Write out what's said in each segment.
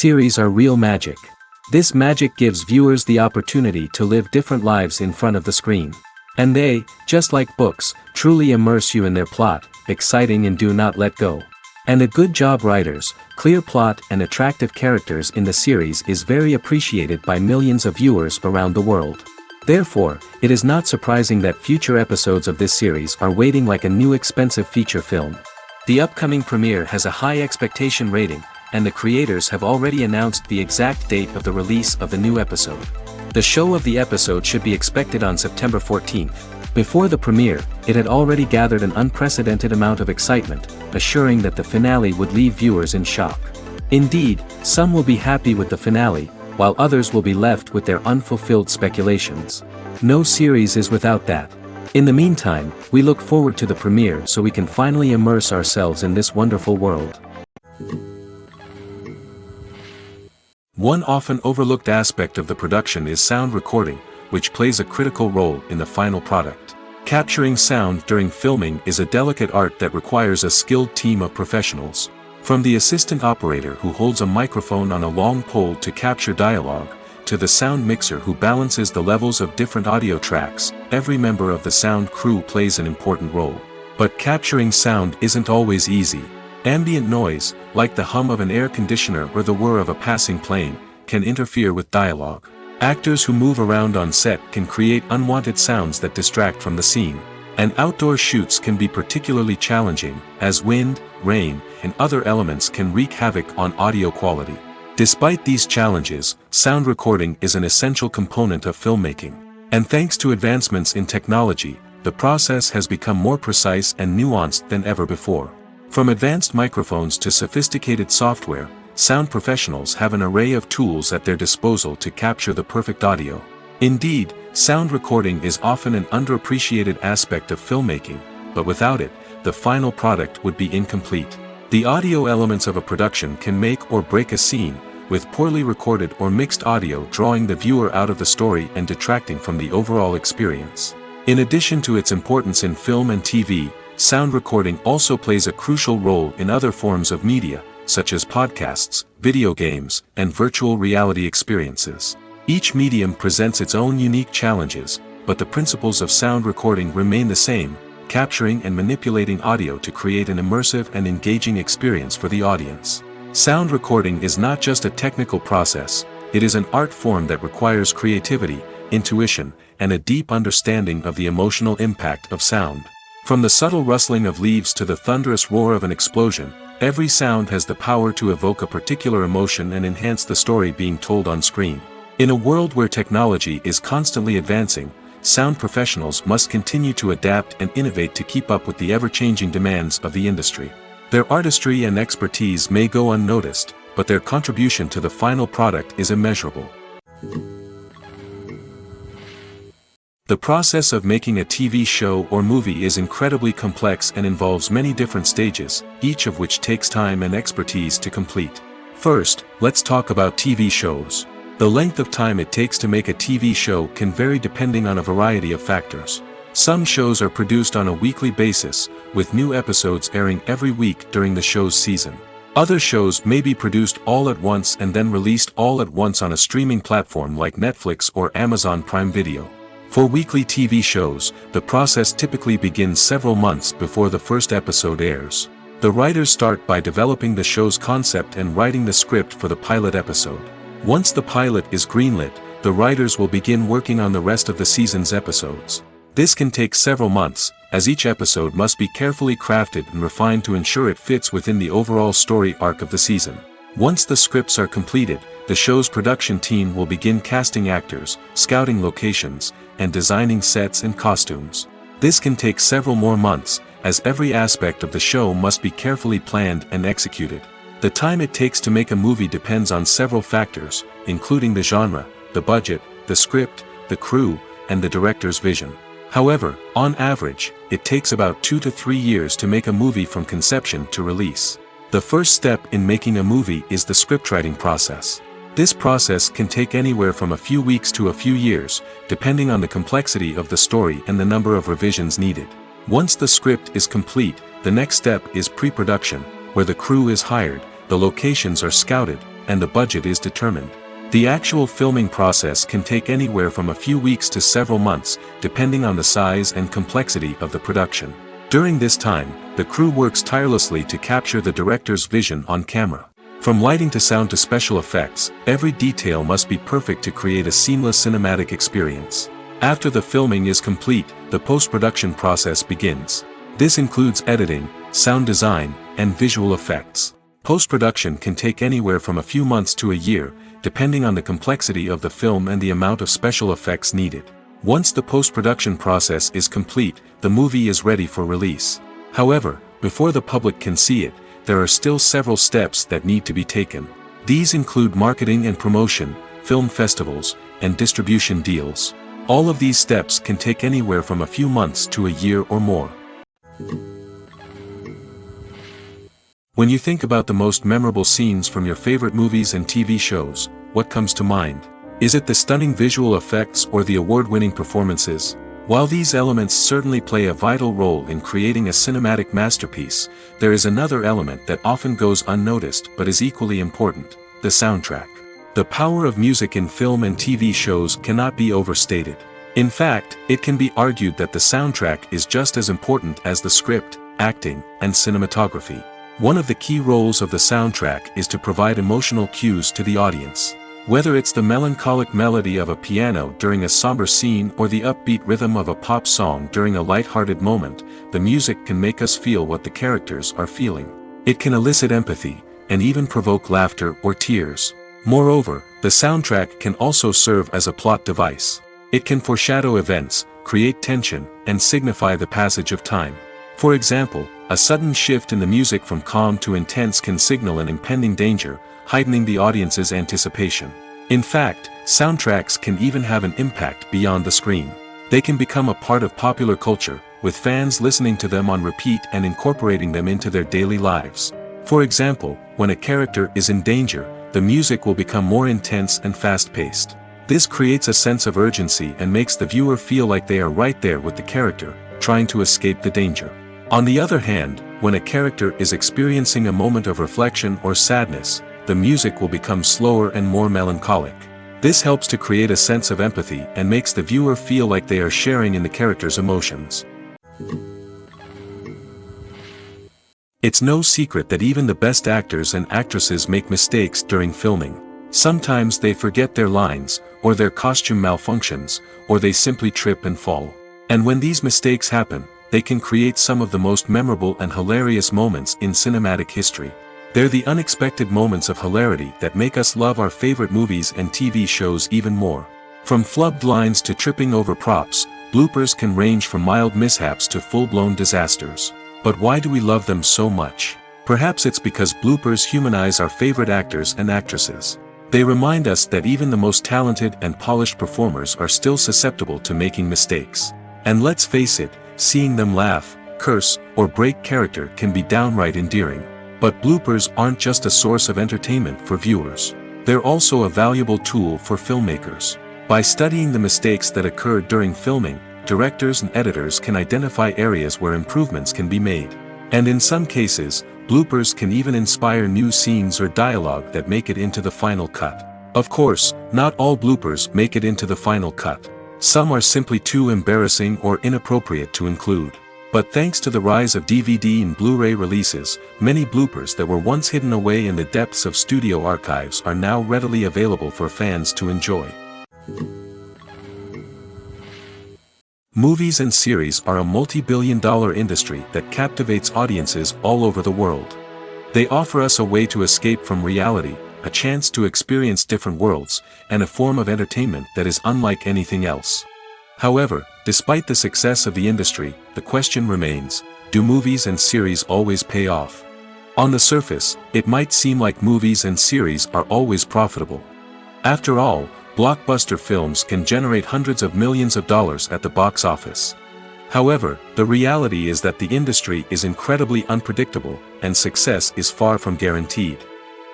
series are real magic. This magic gives viewers the opportunity to live different lives in front of the screen. And they, just like books, truly immerse you in their plot, exciting and do not let go. And a good job writers, clear plot and attractive characters in the series is very appreciated by millions of viewers around the world. Therefore, it is not surprising that future episodes of this series are waiting like a new expensive feature film. The upcoming premiere has a high expectation rating, and the creators have already announced the exact date of the release of the new episode. The show of the episode should be expected on September 14th. Before the premiere, it had already gathered an unprecedented amount of excitement, assuring that the finale would leave viewers in shock. Indeed, some will be happy with the finale, while others will be left with their unfulfilled speculations. No series is without that. In the meantime, we look forward to the premiere so we can finally immerse ourselves in this wonderful world. One often overlooked aspect of the production is sound recording, which plays a critical role in the final product. Capturing sound during filming is a delicate art that requires a skilled team of professionals. From the assistant operator who holds a microphone on a long pole to capture dialogue, to the sound mixer who balances the levels of different audio tracks, every member of the sound crew plays an important role. But capturing sound isn't always easy. Ambient noise, like the hum of an air conditioner or the whir of a passing plane, can interfere with dialogue. Actors who move around on set can create unwanted sounds that distract from the scene. And outdoor shoots can be particularly challenging, as wind, rain, and other elements can wreak havoc on audio quality. Despite these challenges, sound recording is an essential component of filmmaking. And thanks to advancements in technology, the process has become more precise and nuanced than ever before. From advanced microphones to sophisticated software, sound professionals have an array of tools at their disposal to capture the perfect audio. Indeed, sound recording is often an underappreciated aspect of filmmaking, but without it, the final product would be incomplete. The audio elements of a production can make or break a scene, with poorly recorded or mixed audio drawing the viewer out of the story and detracting from the overall experience. In addition to its importance in film and TV, sound recording also plays a crucial role in other forms of media, such as podcasts, video games, and virtual reality experiences. Each medium presents its own unique challenges, but the principles of sound recording remain the same, capturing and manipulating audio to create an immersive and engaging experience for the audience. Sound recording is not just a technical process, it is an art form that requires creativity, intuition, and a deep understanding of the emotional impact of sound. From the subtle rustling of leaves to the thunderous roar of an explosion, every sound has the power to evoke a particular emotion and enhance the story being told on screen. In a world where technology is constantly advancing, sound professionals must continue to adapt and innovate to keep up with the ever-changing demands of the industry. Their artistry and expertise may go unnoticed, but their contribution to the final product is immeasurable. The process of making a TV show or movie is incredibly complex and involves many different stages, each of which takes time and expertise to complete. First, let's talk about TV shows. The length of time it takes to make a TV show can vary depending on a variety of factors. Some shows are produced on a weekly basis, with new episodes airing every week during the show's season. Other shows may be produced all at once and then released all at once on a streaming platform like Netflix or Amazon Prime Video. For weekly TV shows, the process typically begins several months before the first episode airs. The writers start by developing the show's concept and writing the script for the pilot episode. Once the pilot is greenlit, the writers will begin working on the rest of the season's episodes. This can take several months, as each episode must be carefully crafted and refined to ensure it fits within the overall story arc of the season. Once the scripts are completed, the show's production team will begin casting actors, scouting locations, and designing sets and costumes. This can take several more months, as every aspect of the show must be carefully planned and executed. The time it takes to make a movie depends on several factors, including the genre, the budget, the script, the crew, and the director's vision. However, on average, it takes about 2 to 3 years to make a movie from conception to release. The first step in making a movie is the scriptwriting process. This process can take anywhere from a few weeks to a few years, depending on the complexity of the story and the number of revisions needed. Once the script is complete, the next step is pre-production, where the crew is hired, the locations are scouted, and the budget is determined. The actual filming process can take anywhere from a few weeks to several months, depending on the size and complexity of the production. During this time, the crew works tirelessly to capture the director's vision on camera. From lighting to sound to special effects, every detail must be perfect to create a seamless cinematic experience. After the filming is complete, the post-production process begins. This includes editing, sound design, and visual effects. Post-production can take anywhere from a few months to a year, depending on the complexity of the film and the amount of special effects needed. Once the post-production process is complete, the movie is ready for release. However, before the public can see it, there are still several steps that need to be taken. These include marketing and promotion, film festivals, and distribution deals. All of these steps can take anywhere from a few months to a year or more. When you think about the most memorable scenes from your favorite movies and TV shows, what comes to mind? Is it the stunning visual effects or the award-winning performances? While these elements certainly play a vital role in creating a cinematic masterpiece, there is another element that often goes unnoticed but is equally important: the soundtrack. The power of music in film and TV shows cannot be overstated. In fact, it can be argued that the soundtrack is just as important as the script, acting, and cinematography. One of the key roles of the soundtrack is to provide emotional cues to the audience. Whether it's the melancholic melody of a piano during a somber scene or the upbeat rhythm of a pop song during a light-hearted moment, the music can make us feel what the characters are feeling. It can elicit empathy, and even provoke laughter or tears. Moreover, the soundtrack can also serve as a plot device. It can foreshadow events, create tension, and signify the passage of time. For example, a sudden shift in the music from calm to intense can signal an impending danger, heightening the audience's anticipation. In fact, soundtracks can even have an impact beyond the screen. They can become a part of popular culture, with fans listening to them on repeat and incorporating them into their daily lives. For example, when a character is in danger, the music will become more intense and fast-paced. This creates a sense of urgency and makes the viewer feel like they are right there with the character, trying to escape the danger. On the other hand, when a character is experiencing a moment of reflection or sadness, the music will become slower and more melancholic. This helps to create a sense of empathy and makes the viewer feel like they are sharing in the character's emotions. It's no secret that even the best actors and actresses make mistakes during filming. Sometimes they forget their lines, or their costume malfunctions, or they simply trip and fall. And when these mistakes happen, they can create some of the most memorable and hilarious moments in cinematic history. They're the unexpected moments of hilarity that make us love our favorite movies and TV shows even more. From flubbed lines to tripping over props, bloopers can range from mild mishaps to full-blown disasters. But why do we love them so much? Perhaps it's because bloopers humanize our favorite actors and actresses. They remind us that even the most talented and polished performers are still susceptible to making mistakes. And let's face it, seeing them laugh, curse, or break character can be downright endearing. But bloopers aren't just a source of entertainment for viewers. They're also a valuable tool for filmmakers. By studying the mistakes that occurred during filming, directors and editors can identify areas where improvements can be made. And in some cases, bloopers can even inspire new scenes or dialogue that make it into the final cut. Of course, not all bloopers make it into the final cut. Some are simply too embarrassing or inappropriate to include. But thanks to the rise of DVD and Blu-ray releases, many bloopers that were once hidden away in the depths of studio archives are now readily available for fans to enjoy. Movies and series are a multi-billion-dollar industry that captivates audiences all over the world. They offer us a way to escape from reality, a chance to experience different worlds, and a form of entertainment that is unlike anything else. However, despite the success of the industry, the question remains, do movies and series always pay off? On the surface, it might seem like movies and series are always profitable. After all, blockbuster films can generate hundreds of millions of dollars at the box office. However, the reality is that the industry is incredibly unpredictable, and success is far from guaranteed.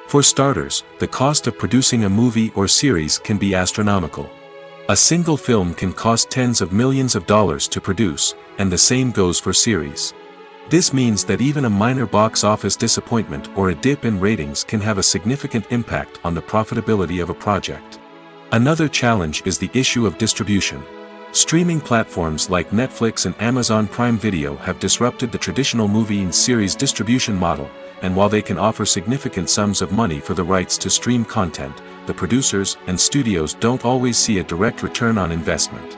For starters, the cost of producing a movie or series can be astronomical. A single film can cost tens of millions of dollars to produce, and the same goes for series. This means that even a minor box office disappointment or a dip in ratings can have a significant impact on the profitability of a project. Another challenge is the issue of distribution. Streaming platforms like Netflix and Amazon Prime Video have disrupted the traditional movie and series distribution model, and while they can offer significant sums of money for the rights to stream content, the producers and studios don't always see a direct return on investment.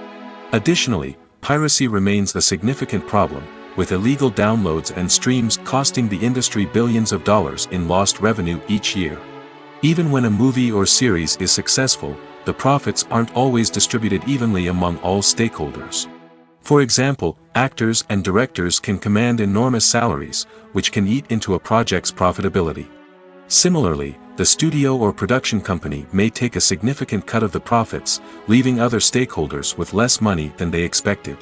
Additionally, piracy remains a significant problem, with illegal downloads and streams costing the industry billions of dollars in lost revenue each year. Even when a movie or series is successful, the profits aren't always distributed evenly among all stakeholders. For example, actors and directors can command enormous salaries, which can eat into a project's profitability. Similarly, the studio or production company may take a significant cut of the profits, leaving other stakeholders with less money than they expected.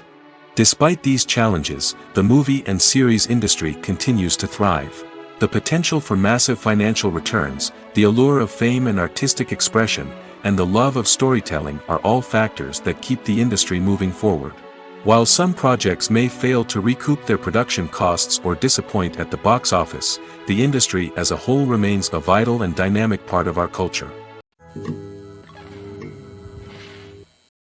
Despite these challenges, the movie and series industry continues to thrive. The potential for massive financial returns, the allure of fame and artistic expression, and the love of storytelling are all factors that keep the industry moving forward. While some projects may fail to recoup their production costs or disappoint at the box office, the industry as a whole remains a vital and dynamic part of our culture.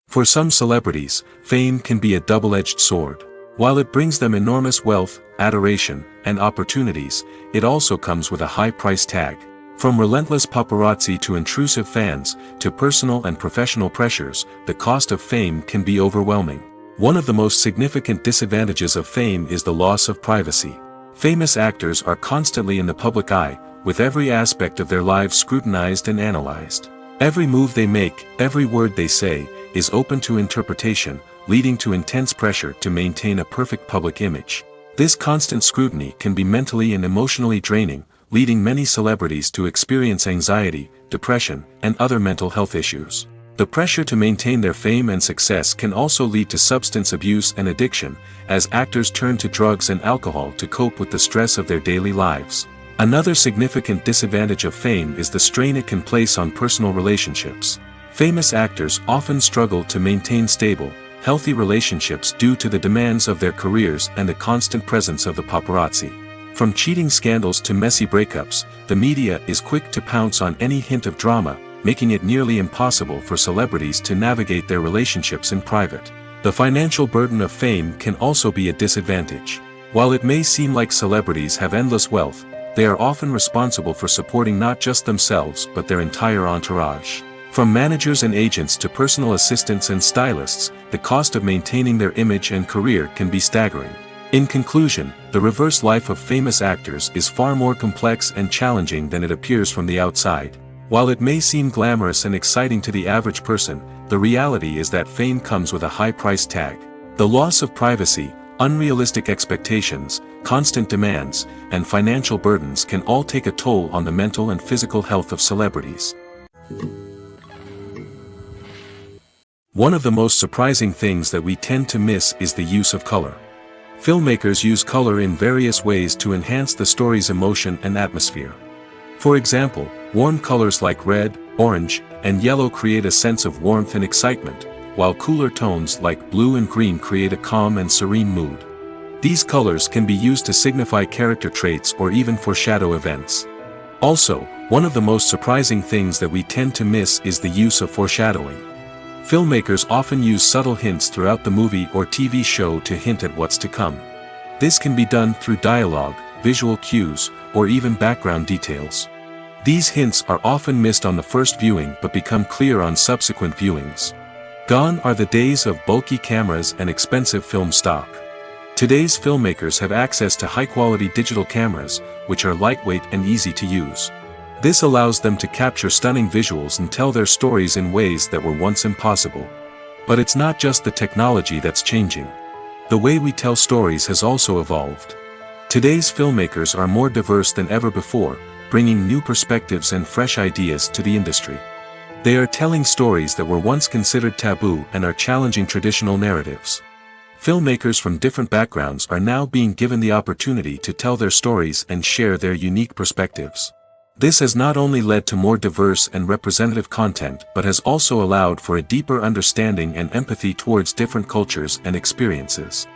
For some celebrities, fame can be a double-edged sword. While it brings them enormous wealth, adoration, and opportunities, it also comes with a high price tag. From relentless paparazzi to intrusive fans, to personal and professional pressures, the cost of fame can be overwhelming. One of the most significant disadvantages of fame is the loss of privacy. Famous actors are constantly in the public eye, with every aspect of their lives scrutinized and analyzed. Every move they make, every word they say, is open to interpretation, leading to intense pressure to maintain a perfect public image. This constant scrutiny can be mentally and emotionally draining, leading many celebrities to experience anxiety, depression, and other mental health issues. The pressure to maintain their fame and success can also lead to substance abuse and addiction, as actors turn to drugs and alcohol to cope with the stress of their daily lives. Another significant disadvantage of fame is the strain it can place on personal relationships. Famous actors often struggle to maintain stable, healthy relationships due to the demands of their careers and the constant presence of the paparazzi. From cheating scandals to messy breakups, the media is quick to pounce on any hint of drama, making it nearly impossible for celebrities to navigate their relationships in private. The financial burden of fame can also be a disadvantage. While it may seem like celebrities have endless wealth, they are often responsible for supporting not just themselves but their entire entourage. From managers and agents to personal assistants and stylists, the cost of maintaining their image and career can be staggering. In conclusion, the reverse life of famous actors is far more complex and challenging than it appears from the outside. While it may seem glamorous and exciting to the average person, the reality is that fame comes with a high price tag. The loss of privacy, unrealistic expectations, constant demands, and financial burdens can all take a toll on the mental and physical health of celebrities. One of the most surprising things that we tend to miss is the use of color. Filmmakers use color in various ways to enhance the story's emotion and atmosphere. For example, warm colors like red, orange, and yellow create a sense of warmth and excitement, while cooler tones like blue and green create a calm and serene mood. These colors can be used to signify character traits or even foreshadow events. Also, one of the most surprising things that we tend to miss is the use of foreshadowing. Filmmakers often use subtle hints throughout the movie or TV show to hint at what's to come. This can be done through dialogue, visual cues, or even background details. These hints are often missed on the first viewing but become clear on subsequent viewings. Gone are the days of bulky cameras and expensive film stock. Today's filmmakers have access to high-quality digital cameras, which are lightweight and easy to use. This allows them to capture stunning visuals and tell their stories in ways that were once impossible. But it's not just the technology that's changing. The way we tell stories has also evolved. Today's filmmakers are more diverse than ever before, bringing new perspectives and fresh ideas to the industry. They are telling stories that were once considered taboo and are challenging traditional narratives. Filmmakers from different backgrounds are now being given the opportunity to tell their stories and share their unique perspectives. This has not only led to more diverse and representative content but has also allowed for a deeper understanding and empathy towards different cultures and experiences.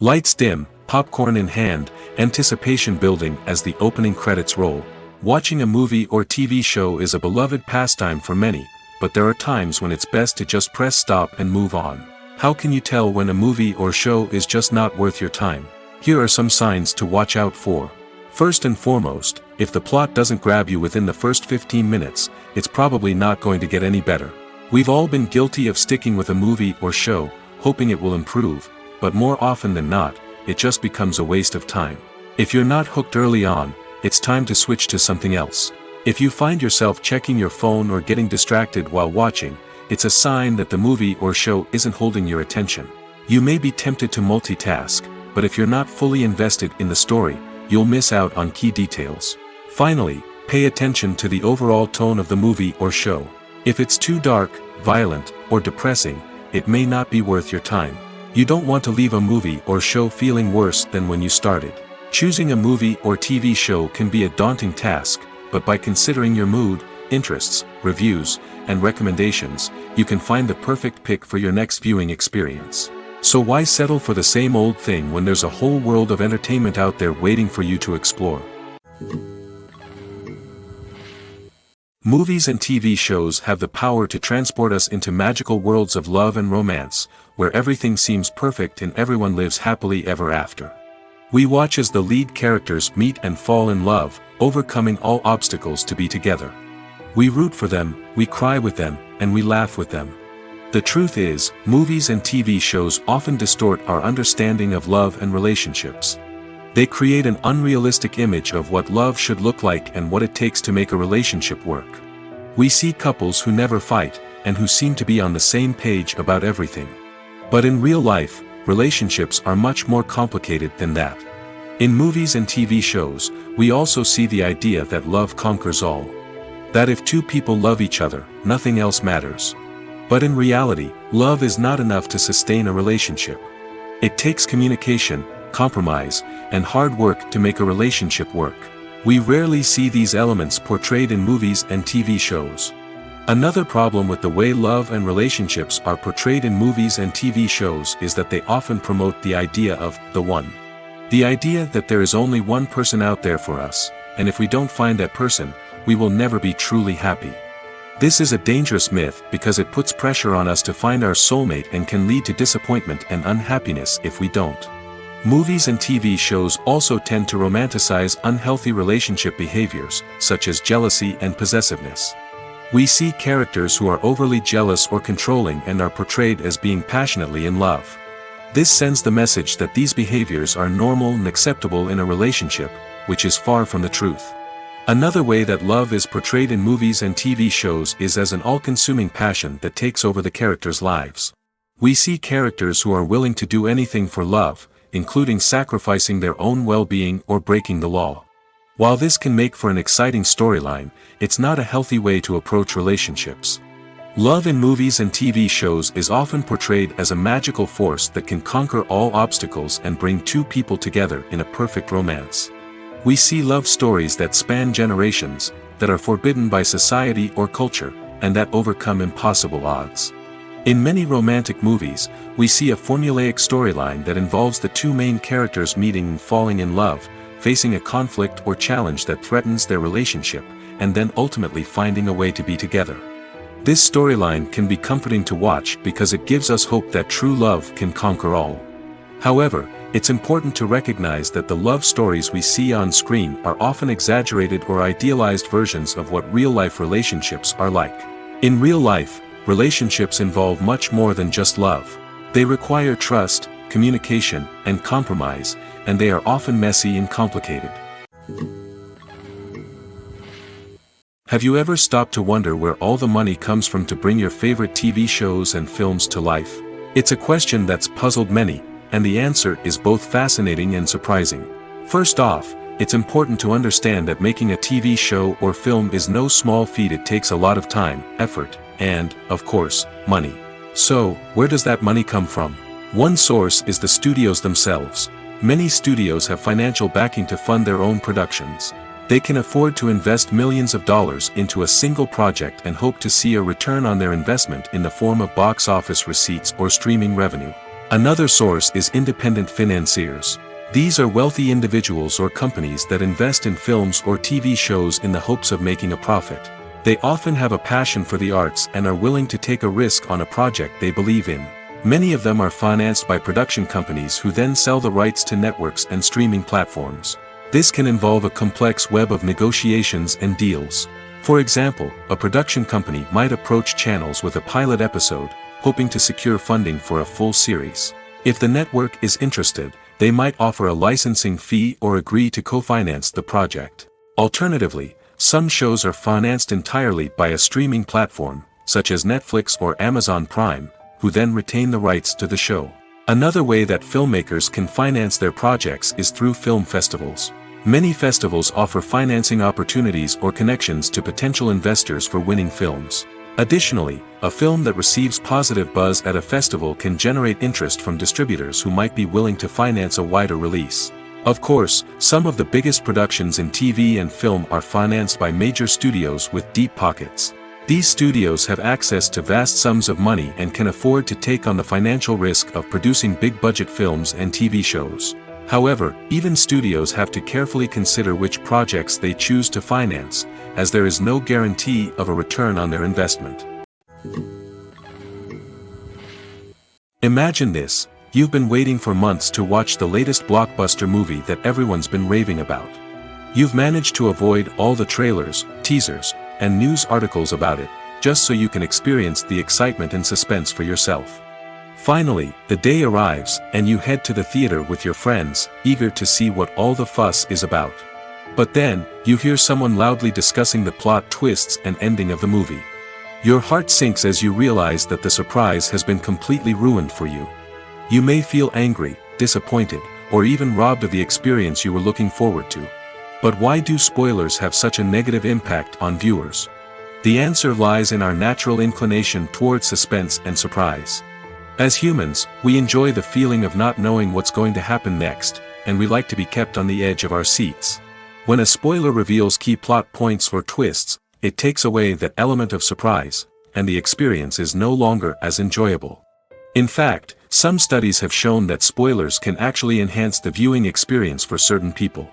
Lights dim, popcorn in hand, anticipation building as the opening credits roll. Watching a movie or TV show is a beloved pastime for many, but there are times when it's best to just press stop and move on. How can you tell when a movie or show is just not worth your time? Here are some signs to watch out for. First and foremost, if the plot doesn't grab you within the first 15 minutes, it's probably not going to get any better. We've all been guilty of sticking with a movie or show, hoping it will improve, but more often than not, it just becomes a waste of time. If you're not hooked early on, it's time to switch to something else. If you find yourself checking your phone or getting distracted while watching, it's a sign that the movie or show isn't holding your attention. You may be tempted to multitask, but if you're not fully invested in the story, you'll miss out on key details. Finally, pay attention to the overall tone of the movie or show. If it's too dark, violent, or depressing, it may not be worth your time. You don't want to leave a movie or show feeling worse than when you started. Choosing a movie or TV show can be a daunting task, but by considering your mood, interests, reviews, and recommendations, you can find the perfect pick for your next viewing experience. So why settle for the same old thing when there's a whole world of entertainment out there waiting for you to explore? Movies and TV shows have the power to transport us into magical worlds of love and romance, where everything seems perfect and everyone lives happily ever after. We watch as the lead characters meet and fall in love, overcoming all obstacles to be together. We root for them, we cry with them, and we laugh with them. The truth is, movies and TV shows often distort our understanding of love and relationships. They create an unrealistic image of what love should look like and what it takes to make a relationship work. We see couples who never fight, and who seem to be on the same page about everything. But in real life, relationships are much more complicated than that. In movies and TV shows, we also see the idea that love conquers all. That if two people love each other, nothing else matters. But in reality, love is not enough to sustain a relationship. It takes communication, compromise, and hard work to make a relationship work. We rarely see these elements portrayed in movies and TV shows. Another problem with the way love and relationships are portrayed in movies and TV shows is that they often promote the idea of the one. The idea that there is only one person out there for us, and if we don't find that person, we will never be truly happy. This is a dangerous myth because it puts pressure on us to find our soulmate and can lead to disappointment and unhappiness if we don't. Movies and TV shows also tend to romanticize unhealthy relationship behaviors, such as jealousy and possessiveness. We see characters who are overly jealous or controlling and are portrayed as being passionately in love. This sends the message that these behaviors are normal and acceptable in a relationship, which is far from the truth. Another way that love is portrayed in movies and TV shows is as an all-consuming passion that takes over the characters' lives. We see characters who are willing to do anything for love, including sacrificing their own well-being or breaking the law. While this can make for an exciting storyline, it's not a healthy way to approach relationships. Love in movies and TV shows is often portrayed as a magical force that can conquer all obstacles and bring two people together in a perfect romance. We see love stories that span generations, that are forbidden by society or culture, and that overcome impossible odds. In many romantic movies, we see a formulaic storyline that involves the two main characters meeting and falling in love, facing a conflict or challenge that threatens their relationship, and then ultimately finding a way to be together. This storyline can be comforting to watch because it gives us hope that true love can conquer all. However, it's important to recognize that the love stories we see on screen are often exaggerated or idealized versions of what real-life relationships are like. In real life, relationships involve much more than just love. They require trust, communication, and compromise, and they are often messy and complicated. Have you ever stopped to wonder where all the money comes from to bring your favorite TV shows and films to life? It's a question that's puzzled many, and the answer is both fascinating and surprising. First off, it's important to understand that making a TV show or film is no small feat. It takes a lot of time, effort, and, of course, money. So, where does that money come from? One source is the studios themselves. Many studios have financial backing to fund their own productions. They can afford to invest millions of dollars into a single project and hope to see a return on their investment in the form of box office receipts or streaming revenue. Another source is independent financiers. These are wealthy individuals or companies that invest in films or TV shows in the hopes of making a profit. They often have a passion for the arts and are willing to take a risk on a project they believe in. Many of them are financed by production companies who then sell the rights to networks and streaming platforms. This can involve a complex web of negotiations and deals. For example, a production company might approach channels with a pilot episode, hoping to secure funding for a full series. If the network is interested, they might offer a licensing fee or agree to co-finance the project. Alternatively, some shows are financed entirely by a streaming platform, such as Netflix or Amazon Prime, who then retain the rights to the show. Another way that filmmakers can finance their projects is through film festivals. Many festivals offer financing opportunities or connections to potential investors for winning films. Additionally, a film that receives positive buzz at a festival can generate interest from distributors who might be willing to finance a wider release. Of course, some of the biggest productions in TV and film are financed by major studios with deep pockets. These studios have access to vast sums of money and can afford to take on the financial risk of producing big-budget films and TV shows. However, even studios have to carefully consider which projects they choose to finance, as there is no guarantee of a return on their investment. Imagine this: you've been waiting for months to watch the latest blockbuster movie that everyone's been raving about. You've managed to avoid all the trailers, teasers, and news articles about it, just so you can experience the excitement and suspense for yourself. Finally, the day arrives, and you head to the theater with your friends, eager to see what all the fuss is about. But then, you hear someone loudly discussing the plot twists and ending of the movie. Your heart sinks as you realize that the surprise has been completely ruined for you. You may feel angry, disappointed, or even robbed of the experience you were looking forward to. But why do spoilers have such a negative impact on viewers? The answer lies in our natural inclination toward suspense and surprise. As humans, we enjoy the feeling of not knowing what's going to happen next, and we like to be kept on the edge of our seats. When a spoiler reveals key plot points or twists, it takes away that element of surprise, and the experience is no longer as enjoyable. In fact, some studies have shown that spoilers can actually enhance the viewing experience for certain people.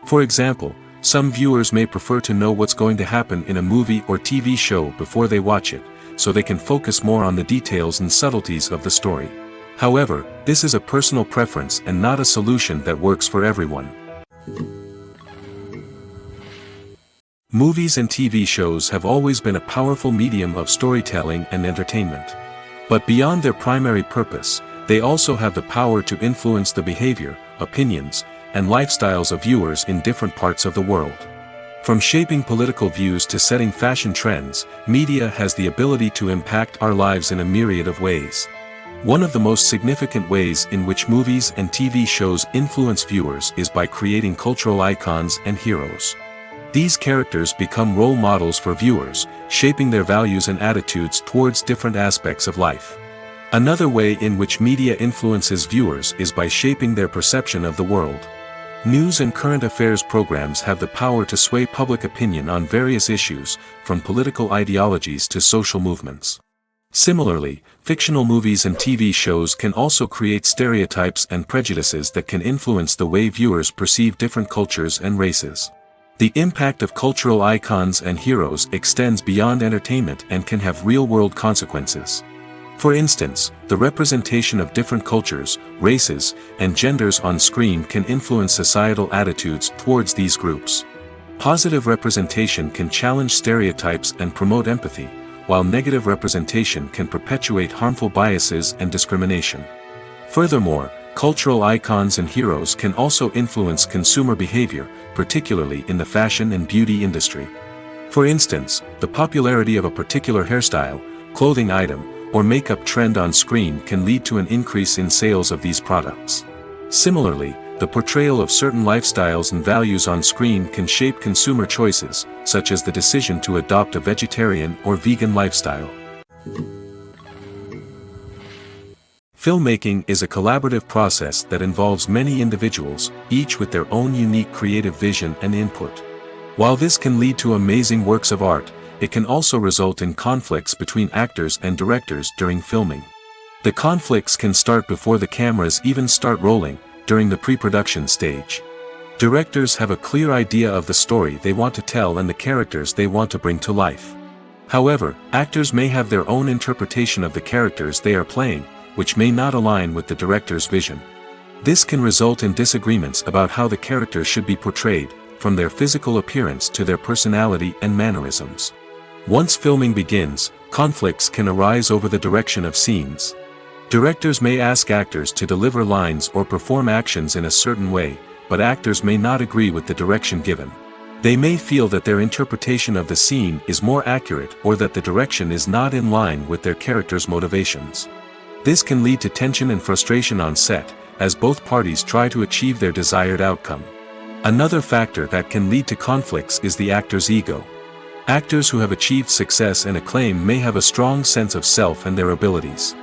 For example, some viewers may prefer to know what's going to happen in a movie or TV show before they watch it, so they can focus more on the details and subtleties of the story. However, this is a personal preference and not a solution that works for everyone. Movies and TV shows have always been a powerful medium of storytelling and entertainment. But beyond their primary purpose, they also have the power to influence the behavior, opinions, and lifestyles of viewers in different parts of the world. From shaping political views to setting fashion trends, media has the ability to impact our lives in a myriad of ways. One of the most significant ways in which movies and TV shows influence viewers is by creating cultural icons and heroes. These characters become role models for viewers, shaping their values and attitudes towards different aspects of life. Another way in which media influences viewers is by shaping their perception of the world. News and current affairs programs have the power to sway public opinion on various issues, from political ideologies to social movements. Similarly, fictional movies and TV shows can also create stereotypes and prejudices that can influence the way viewers perceive different cultures and races. The impact of cultural icons and heroes extends beyond entertainment and can have real-world consequences. For instance, the representation of different cultures, races, and genders on screen can influence societal attitudes towards these groups. Positive representation can challenge stereotypes and promote empathy, while negative representation can perpetuate harmful biases and discrimination. Furthermore, cultural icons and heroes can also influence consumer behavior, particularly in the fashion and beauty industry. For instance, the popularity of a particular hairstyle, clothing item, or makeup trend on screen can lead to an increase in sales of these products. Similarly, the portrayal of certain lifestyles and values on screen can shape consumer choices, such as the decision to adopt a vegetarian or vegan lifestyle. Filmmaking is a collaborative process that involves many individuals, each with their own unique creative vision and input. While this can lead to amazing works of art, it can also result in conflicts between actors and directors during filming. The conflicts can start before the cameras even start rolling, during the pre-production stage. Directors have a clear idea of the story they want to tell and the characters they want to bring to life. However, actors may have their own interpretation of the characters they are playing, which may not align with the director's vision. This can result in disagreements about how the characters should be portrayed, from their physical appearance to their personality and mannerisms. Once filming begins, conflicts can arise over the direction of scenes. Directors may ask actors to deliver lines or perform actions in a certain way, but actors may not agree with the direction given. They may feel that their interpretation of the scene is more accurate or that the direction is not in line with their character's motivations. This can lead to tension and frustration on set, as both parties try to achieve their desired outcome. Another factor that can lead to conflicts is the actor's ego. Actors who have achieved success and acclaim may have a strong sense of self and their abilities.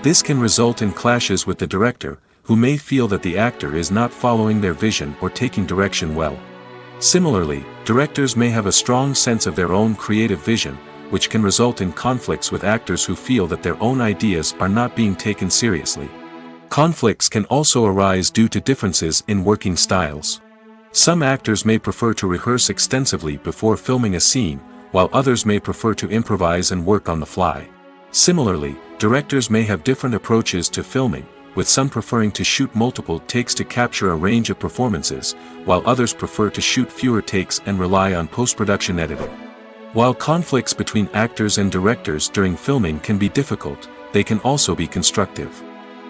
This can result in clashes with the director, who may feel that the actor is not following their vision or taking direction well. Similarly, directors may have a strong sense of their own creative vision, which can result in conflicts with actors who feel that their own ideas are not being taken seriously. Conflicts can also arise due to differences in working styles. Some actors may prefer to rehearse extensively before filming a scene, while others may prefer to improvise and work on the fly. Similarly, directors may have different approaches to filming, with some preferring to shoot multiple takes to capture a range of performances, while others prefer to shoot fewer takes and rely on post-production editing. While conflicts between actors and directors during filming can be difficult, they can also be constructive.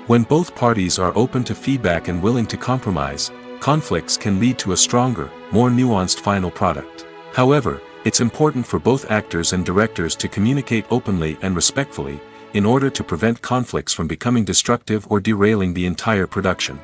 When both parties are open to feedback and willing to compromise, conflicts can lead to a stronger, more nuanced final product. However, it's important for both actors and directors to communicate openly and respectfully, in order to prevent conflicts from becoming destructive or derailing the entire production.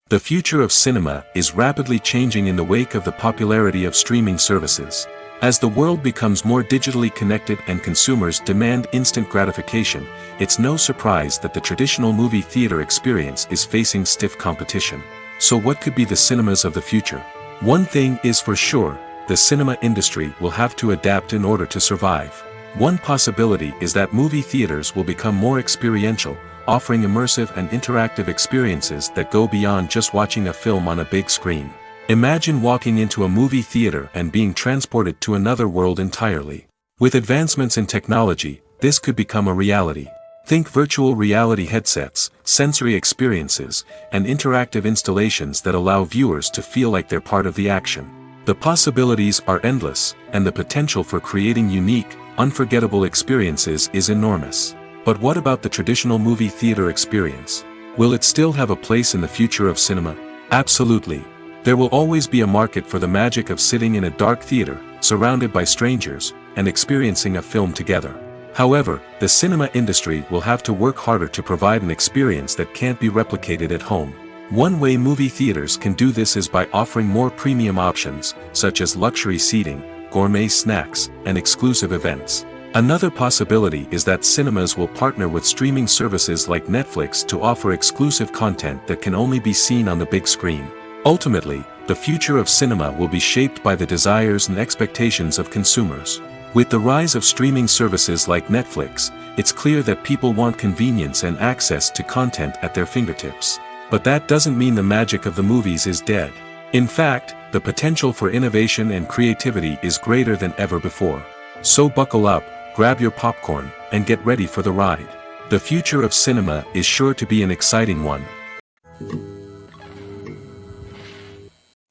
The future of cinema is rapidly changing in the wake of the popularity of streaming services. As the world becomes more digitally connected and consumers demand instant gratification, it's no surprise that the traditional movie theater experience is facing stiff competition. So what could be the cinemas of the future? One thing is for sure, the cinema industry will have to adapt in order to survive. One possibility is that movie theaters will become more experiential, offering immersive and interactive experiences that go beyond just watching a film on a big screen. Imagine walking into a movie theater and being transported to another world entirely. With advancements in technology, this could become a reality. Think virtual reality headsets, sensory experiences, and interactive installations that allow viewers to feel like they're part of the action. The possibilities are endless, and the potential for creating unique, unforgettable experiences is enormous. But what about the traditional movie theater experience? Will it still have a place in the future of cinema? Absolutely. There will always be a market for the magic of sitting in a dark theater, surrounded by strangers, and experiencing a film together. However, the cinema industry will have to work harder to provide an experience that can't be replicated at home. One way movie theaters can do this is by offering more premium options, such as luxury seating, gourmet snacks, and exclusive events. Another possibility is that cinemas will partner with streaming services like Netflix to offer exclusive content that can only be seen on the big screen. Ultimately, the future of cinema will be shaped by the desires and expectations of consumers. With the rise of streaming services like Netflix, it's clear that people want convenience and access to content at their fingertips. But that doesn't mean the magic of the movies is dead. In fact, the potential for innovation and creativity is greater than ever before. So buckle up, grab your popcorn, and get ready for the ride. The future of cinema is sure to be an exciting one.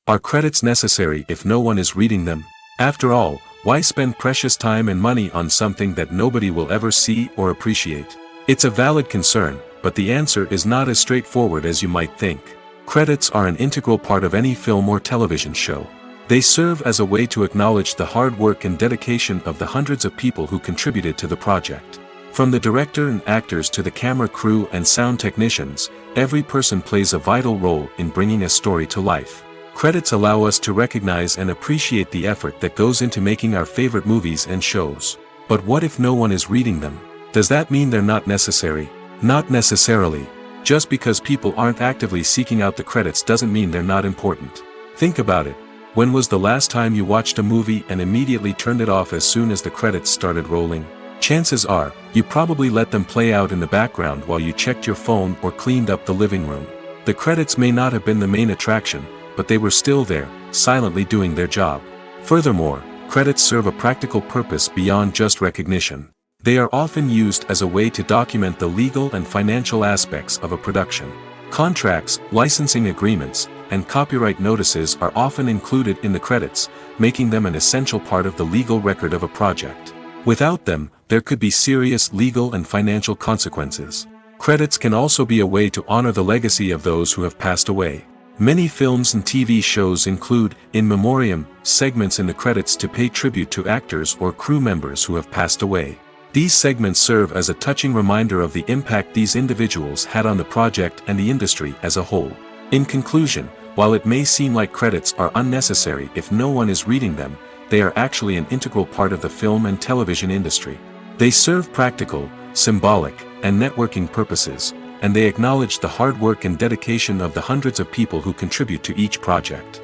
Are credits necessary if no one is reading them? After all, why spend precious time and money on something that nobody will ever see or appreciate? It's a valid concern, but the answer is not as straightforward as you might think. Credits are an integral part of any film or television show. They serve as a way to acknowledge the hard work and dedication of the hundreds of people who contributed to the project. From the director and actors to the camera crew and sound technicians, every person plays a vital role in bringing a story to life. Credits allow us to recognize and appreciate the effort that goes into making our favorite movies and shows. But what if no one is reading them? Does that mean they're not necessary? Not necessarily. Just because people aren't actively seeking out the credits doesn't mean they're not important. Think about it. When was the last time you watched a movie and immediately turned it off as soon as the credits started rolling? Chances are, you probably let them play out in the background while you checked your phone or cleaned up the living room. The credits may not have been the main attraction, but they were still there, silently doing their job. Furthermore, credits serve a practical purpose beyond just recognition. They are often used as a way to document the legal and financial aspects of a production. Contracts, licensing agreements, and copyright notices are often included in the credits, making them an essential part of the legal record of a project. Without them, there could be serious legal and financial consequences. Credits can also be a way to honor the legacy of those who have passed away. Many films and TV shows include, in memoriam, segments in the credits to pay tribute to actors or crew members who have passed away. These segments serve as a touching reminder of the impact these individuals had on the project and the industry as a whole. In conclusion, while it may seem like credits are unnecessary if no one is reading them, they are actually an integral part of the film and television industry. They serve practical, symbolic, and networking purposes, and they acknowledge the hard work and dedication of the hundreds of people who contribute to each project.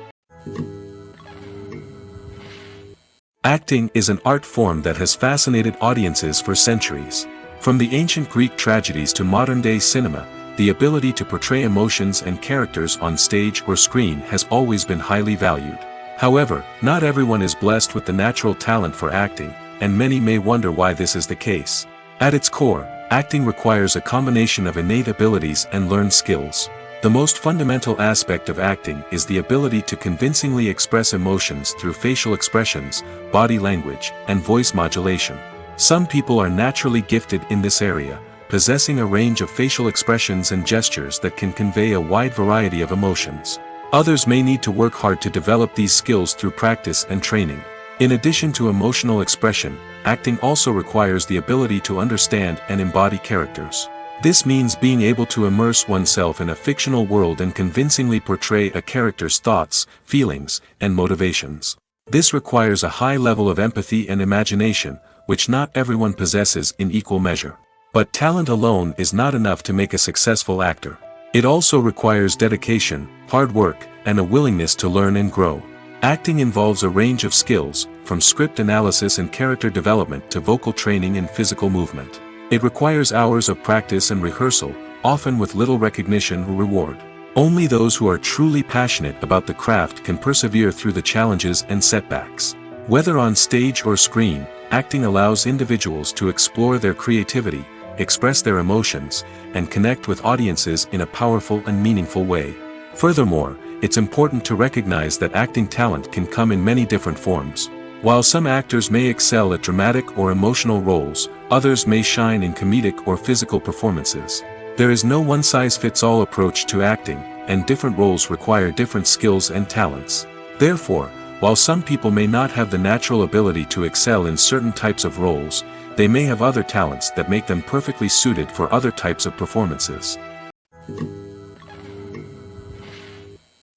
Acting is an art form that has fascinated audiences for centuries. From the ancient Greek tragedies to modern-day cinema, the ability to portray emotions and characters on stage or screen has always been highly valued. However, not everyone is blessed with the natural talent for acting, and many may wonder why this is the case. At its core, acting requires a combination of innate abilities and learned skills. The most fundamental aspect of acting is the ability to convincingly express emotions through facial expressions, body language, and voice modulation. Some people are naturally gifted in this area, possessing a range of facial expressions and gestures that can convey a wide variety of emotions. Others may need to work hard to develop these skills through practice and training. In addition to emotional expression, acting also requires the ability to understand and embody characters. This means being able to immerse oneself in a fictional world and convincingly portray a character's thoughts, feelings, and motivations. This requires a high level of empathy and imagination, which not everyone possesses in equal measure. But talent alone is not enough to make a successful actor. It also requires dedication, hard work, and a willingness to learn and grow. Acting involves a range of skills, from script analysis and character development to vocal training and physical movement. It requires hours of practice and rehearsal, often with little recognition or reward. Only those who are truly passionate about the craft can persevere through the challenges and setbacks. Whether on stage or screen, acting allows individuals to explore their creativity, express their emotions, and connect with audiences in a powerful and meaningful way. Furthermore, it's important to recognize that acting talent can come in many different forms. While some actors may excel at dramatic or emotional roles, others may shine in comedic or physical performances. There is no one-size-fits-all approach to acting, and different roles require different skills and talents. Therefore, while some people may not have the natural ability to excel in certain types of roles, they may have other talents that make them perfectly suited for other types of performances.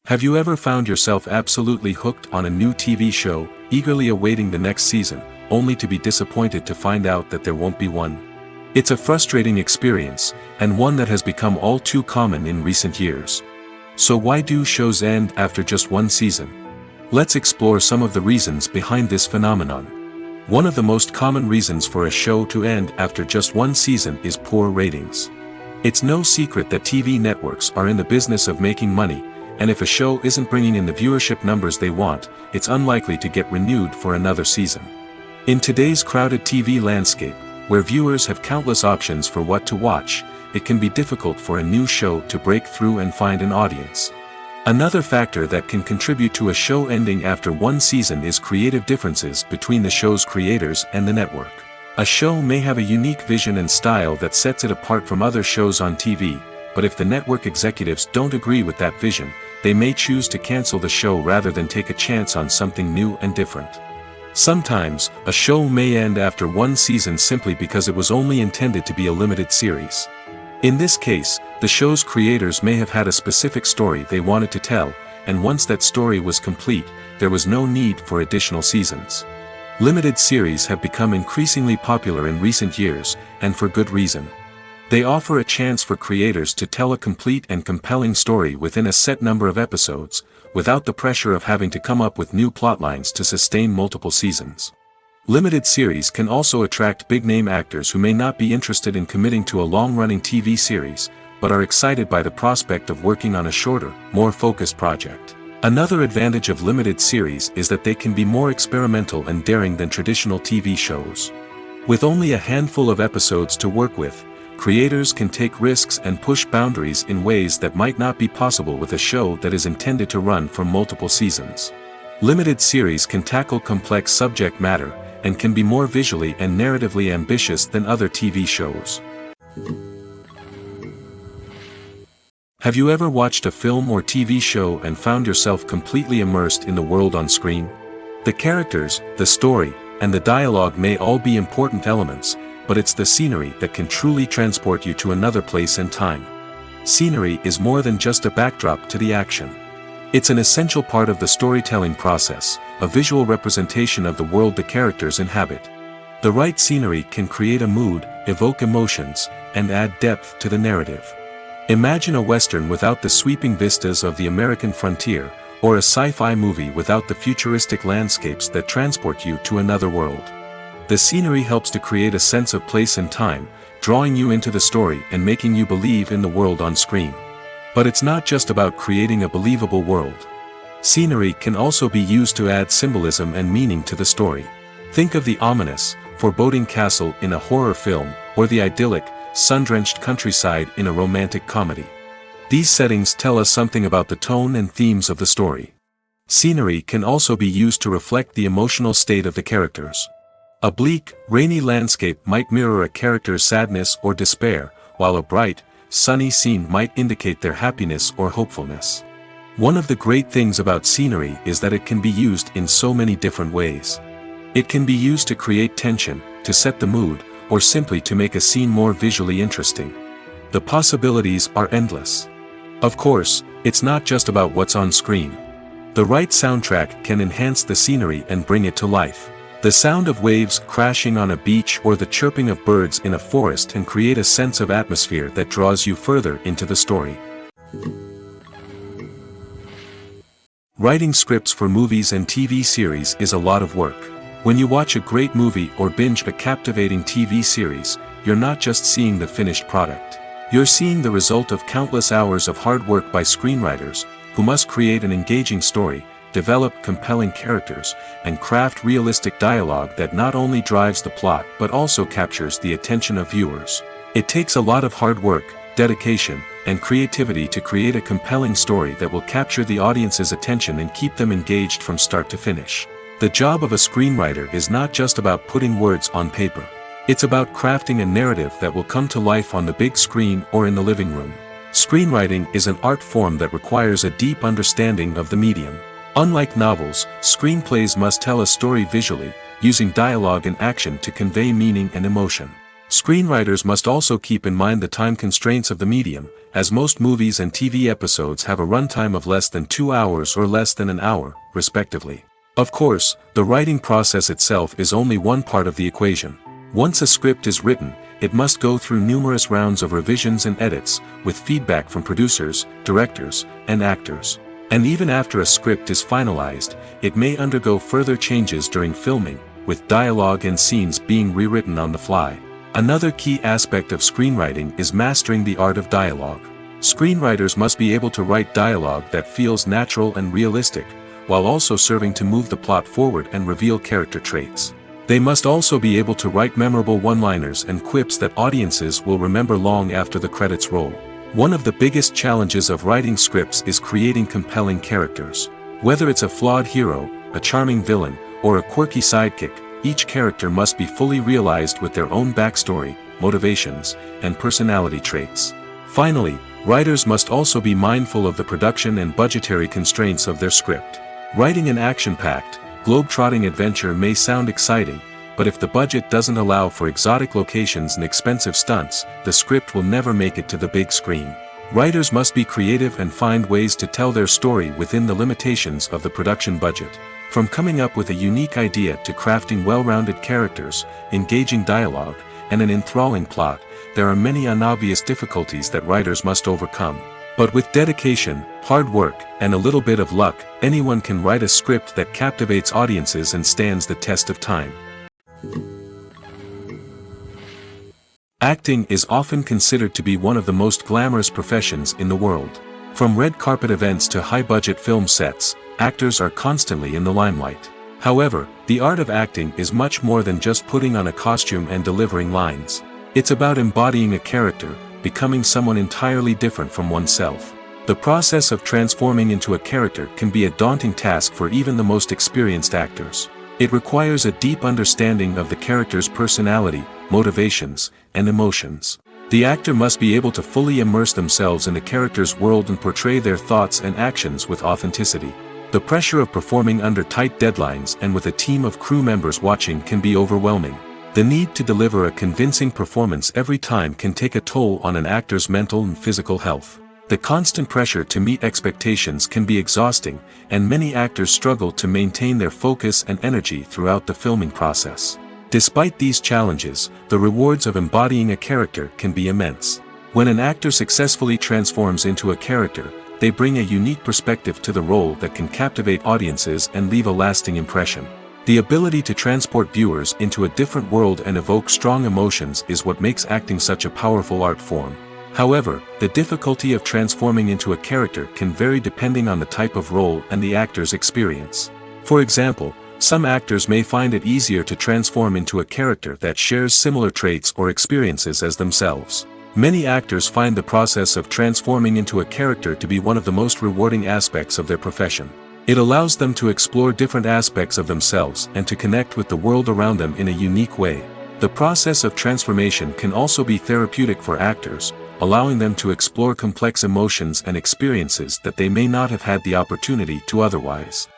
Have you ever found yourself absolutely hooked on a new TV show, eagerly awaiting the next season, only to be disappointed to find out that there won't be one? It's a frustrating experience, and one that has become all too common in recent years. So why do shows end after just one season? Let's explore some of the reasons behind this phenomenon. One of the most common reasons for a show to end after just one season is poor ratings. It's no secret that TV networks are in the business of making money, and if a show isn't bringing in the viewership numbers they want, it's unlikely to get renewed for another season. In today's crowded TV landscape, where viewers have countless options for what to watch, it can be difficult for a new show to break through and find an audience. Another factor that can contribute to a show ending after one season is creative differences between the show's creators and the network. A show may have a unique vision and style that sets it apart from other shows on TV, but if the network executives don't agree with that vision, they may choose to cancel the show rather than take a chance on something new and different. Sometimes, a show may end after one season simply because it was only intended to be a limited series. In this case, the show's creators may have had a specific story they wanted to tell, and once that story was complete, there was no need for additional seasons. Limited series have become increasingly popular in recent years, and for good reason. They offer a chance for creators to tell a complete and compelling story within a set number of episodes, without the pressure of having to come up with new plotlines to sustain multiple seasons. Limited series can also attract big-name actors who may not be interested in committing to a long-running TV series, but are excited by the prospect of working on a shorter, more focused project. Another advantage of limited series is that they can be more experimental and daring than traditional TV shows. With only a handful of episodes to work with, creators can take risks and push boundaries in ways that might not be possible with a show that is intended to run for multiple seasons. Limited series can tackle complex subject matter, and can be more visually and narratively ambitious than other TV shows. Have you ever watched a film or TV show and found yourself completely immersed in the world on screen? The characters, the story, and the dialogue may all be important elements, but it's the scenery that can truly transport you to another place and time. Scenery is more than just a backdrop to the action. It's an essential part of the storytelling process, a visual representation of the world the characters inhabit. The right scenery can create a mood, evoke emotions, and add depth to the narrative. Imagine a Western without the sweeping vistas of the American frontier, or a sci-fi movie without the futuristic landscapes that transport you to another world. The scenery helps to create a sense of place and time, drawing you into the story and making you believe in the world on screen. But it's not just about creating a believable world. Scenery can also be used to add symbolism and meaning to the story. Think of the ominous, foreboding castle in a horror film, or the idyllic, sun-drenched countryside in a romantic comedy. These settings tell us something about the tone and themes of the story. Scenery can also be used to reflect the emotional state of the characters. A bleak, rainy landscape might mirror a character's sadness or despair, while a bright, sunny scene might indicate their happiness or hopefulness. One of the great things about scenery is that it can be used in so many different ways. It can be used to create tension, to set the mood, or simply to make a scene more visually interesting. The possibilities are endless. Of course, it's not just about what's on screen. The right soundtrack can enhance the scenery and bring it to life. The sound of waves crashing on a beach or the chirping of birds in a forest can create a sense of atmosphere that draws you further into the story. Writing scripts for movies and TV series is a lot of work. When you watch a great movie or binge a captivating TV series, you're not just seeing the finished product. You're seeing the result of countless hours of hard work by screenwriters, who must create an engaging story, develop compelling characters, and craft realistic dialogue that not only drives the plot but also captures the attention of viewers. It takes a lot of hard work, dedication, and creativity to create a compelling story that will capture the audience's attention and keep them engaged from start to finish. The job of a screenwriter is not just about putting words on paper. It's about crafting a narrative that will come to life on the big screen or in the living room. Screenwriting is an art form that requires a deep understanding of the medium. Unlike novels, screenplays must tell a story visually, using dialogue and action to convey meaning and emotion. Screenwriters must also keep in mind the time constraints of the medium, as most movies and TV episodes have a runtime of less than 2 hours or less than an hour, respectively. Of course, the writing process itself is only one part of the equation. Once a script is written, it must go through numerous rounds of revisions and edits, with feedback from producers, directors, and actors. And even after a script is finalized, it may undergo further changes during filming, with dialogue and scenes being rewritten on the fly. Another key aspect of screenwriting is mastering the art of dialogue. Screenwriters must be able to write dialogue that feels natural and realistic, while also serving to move the plot forward and reveal character traits. They must also be able to write memorable one-liners and quips that audiences will remember long after the credits roll. One of the biggest challenges of writing scripts is creating compelling characters. Whether it's a flawed hero, a charming villain, or a quirky sidekick, each character must be fully realized with their own backstory, motivations, and personality traits. Finally, writers must also be mindful of the production and budgetary constraints of their script. Writing an action-packed, globe-trotting adventure may sound exciting, but if the budget doesn't allow for exotic locations and expensive stunts, the script will never make it to the big screen. Writers must be creative and find ways to tell their story within the limitations of the production budget. From coming up with a unique idea to crafting well-rounded characters, engaging dialogue, and an enthralling plot, there are many unobvious difficulties that writers must overcome. But with dedication, hard work, and a little bit of luck, anyone can write a script that captivates audiences and stands the test of time. Acting is often considered to be one of the most glamorous professions in the world. From red carpet events to high-budget film sets, actors are constantly in the limelight. However, the art of acting is much more than just putting on a costume and delivering lines. It's about embodying a character, becoming someone entirely different from oneself. The process of transforming into a character can be a daunting task for even the most experienced actors. It requires a deep understanding of the character's personality, motivations, and emotions. The actor must be able to fully immerse themselves in the character's world and portray their thoughts and actions with authenticity. The pressure of performing under tight deadlines and with a team of crew members watching can be overwhelming. The need to deliver a convincing performance every time can take a toll on an actor's mental and physical health. The constant pressure to meet expectations can be exhausting, and many actors struggle to maintain their focus and energy throughout the filming process. Despite these challenges, the rewards of embodying a character can be immense. When an actor successfully transforms into a character, they bring a unique perspective to the role that can captivate audiences and leave a lasting impression. The ability to transport viewers into a different world and evoke strong emotions is what makes acting such a powerful art form. However, the difficulty of transforming into a character can vary depending on the type of role and the actor's experience. For example, some actors may find it easier to transform into a character that shares similar traits or experiences as themselves. Many actors find the process of transforming into a character to be one of the most rewarding aspects of their profession. It allows them to explore different aspects of themselves and to connect with the world around them in a unique way. The process of transformation can also be therapeutic for actors, allowing them to explore complex emotions and experiences that they may not have had the opportunity to otherwise.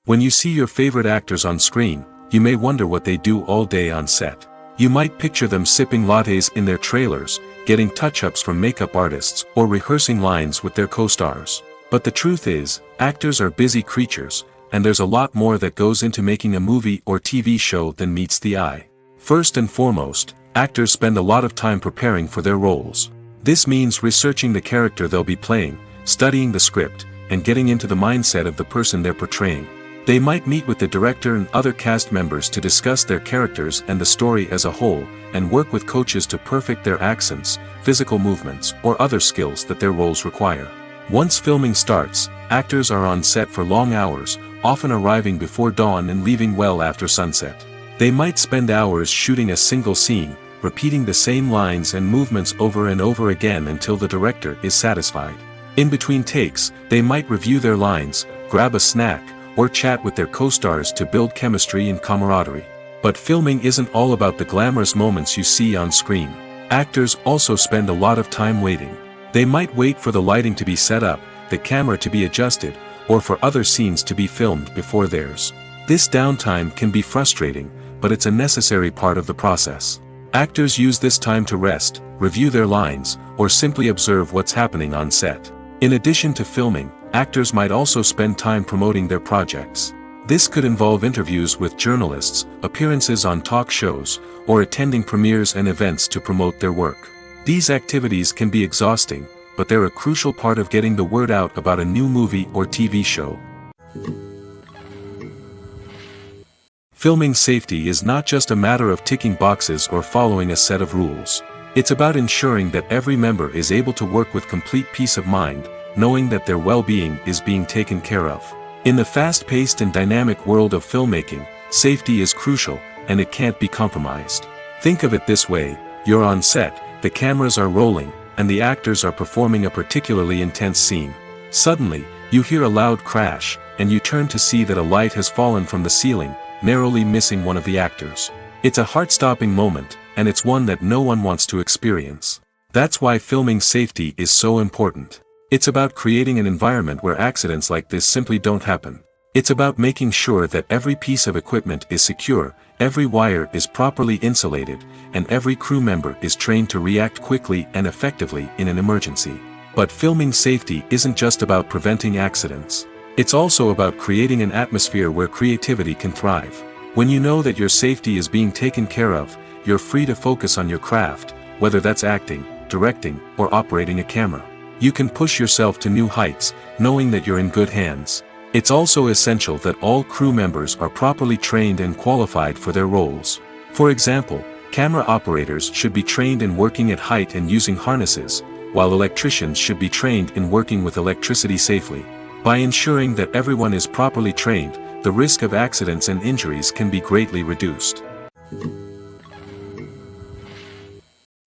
When you see your favorite actors on screen, you may wonder what they do all day on set. You might picture them sipping lattes in their trailers, getting touch-ups from makeup artists, or rehearsing lines with their co-stars. But the truth is, actors are busy creatures, and there's a lot more that goes into making a movie or TV show than meets the eye. First and foremost, actors spend a lot of time preparing for their roles. This means researching the character they'll be playing, studying the script, and getting into the mindset of the person they're portraying. They might meet with the director and other cast members to discuss their characters and the story as a whole, and work with coaches to perfect their accents, physical movements, or other skills that their roles require. Once filming starts, actors are on set for long hours, often arriving before dawn and leaving well after sunset. They might spend hours shooting a single scene, repeating the same lines and movements over and over again until the director is satisfied. In between takes, they might review their lines, grab a snack, or chat with their co-stars to build chemistry and camaraderie. But filming isn't all about the glamorous moments you see on screen. Actors also spend a lot of time waiting. They might wait for the lighting to be set up, the camera to be adjusted, or for other scenes to be filmed before theirs. This downtime can be frustrating, but it's a necessary part of the process. Actors use this time to rest, review their lines, or simply observe what's happening on set. In addition to filming, actors might also spend time promoting their projects. This could involve interviews with journalists, appearances on talk shows, or attending premieres and events to promote their work. These activities can be exhausting, but they're a crucial part of getting the word out about a new movie or TV show. Filming safety is not just a matter of ticking boxes or following a set of rules. It's about ensuring that every member is able to work with complete peace of mind, knowing that their well-being is being taken care of. In the fast-paced and dynamic world of filmmaking, safety is crucial, and it can't be compromised. Think of it this way: you're on set, the cameras are rolling, and the actors are performing a particularly intense scene. Suddenly, you hear a loud crash, and you turn to see that a light has fallen from the ceiling, narrowly missing one of the actors. It's a heart-stopping moment, and it's one that no one wants to experience. That's why filming safety is so important. It's about creating an environment where accidents like this simply don't happen. It's about making sure that every piece of equipment is secure, every wire is properly insulated, and every crew member is trained to react quickly and effectively in an emergency. But filming safety isn't just about preventing accidents. It's also about creating an atmosphere where creativity can thrive. When you know that your safety is being taken care of, you're free to focus on your craft, whether that's acting, directing, or operating a camera. You can push yourself to new heights, knowing that you're in good hands. It's also essential that all crew members are properly trained and qualified for their roles. For example, camera operators should be trained in working at height and using harnesses, while electricians should be trained in working with electricity safely. By ensuring that everyone is properly trained, the risk of accidents and injuries can be greatly reduced.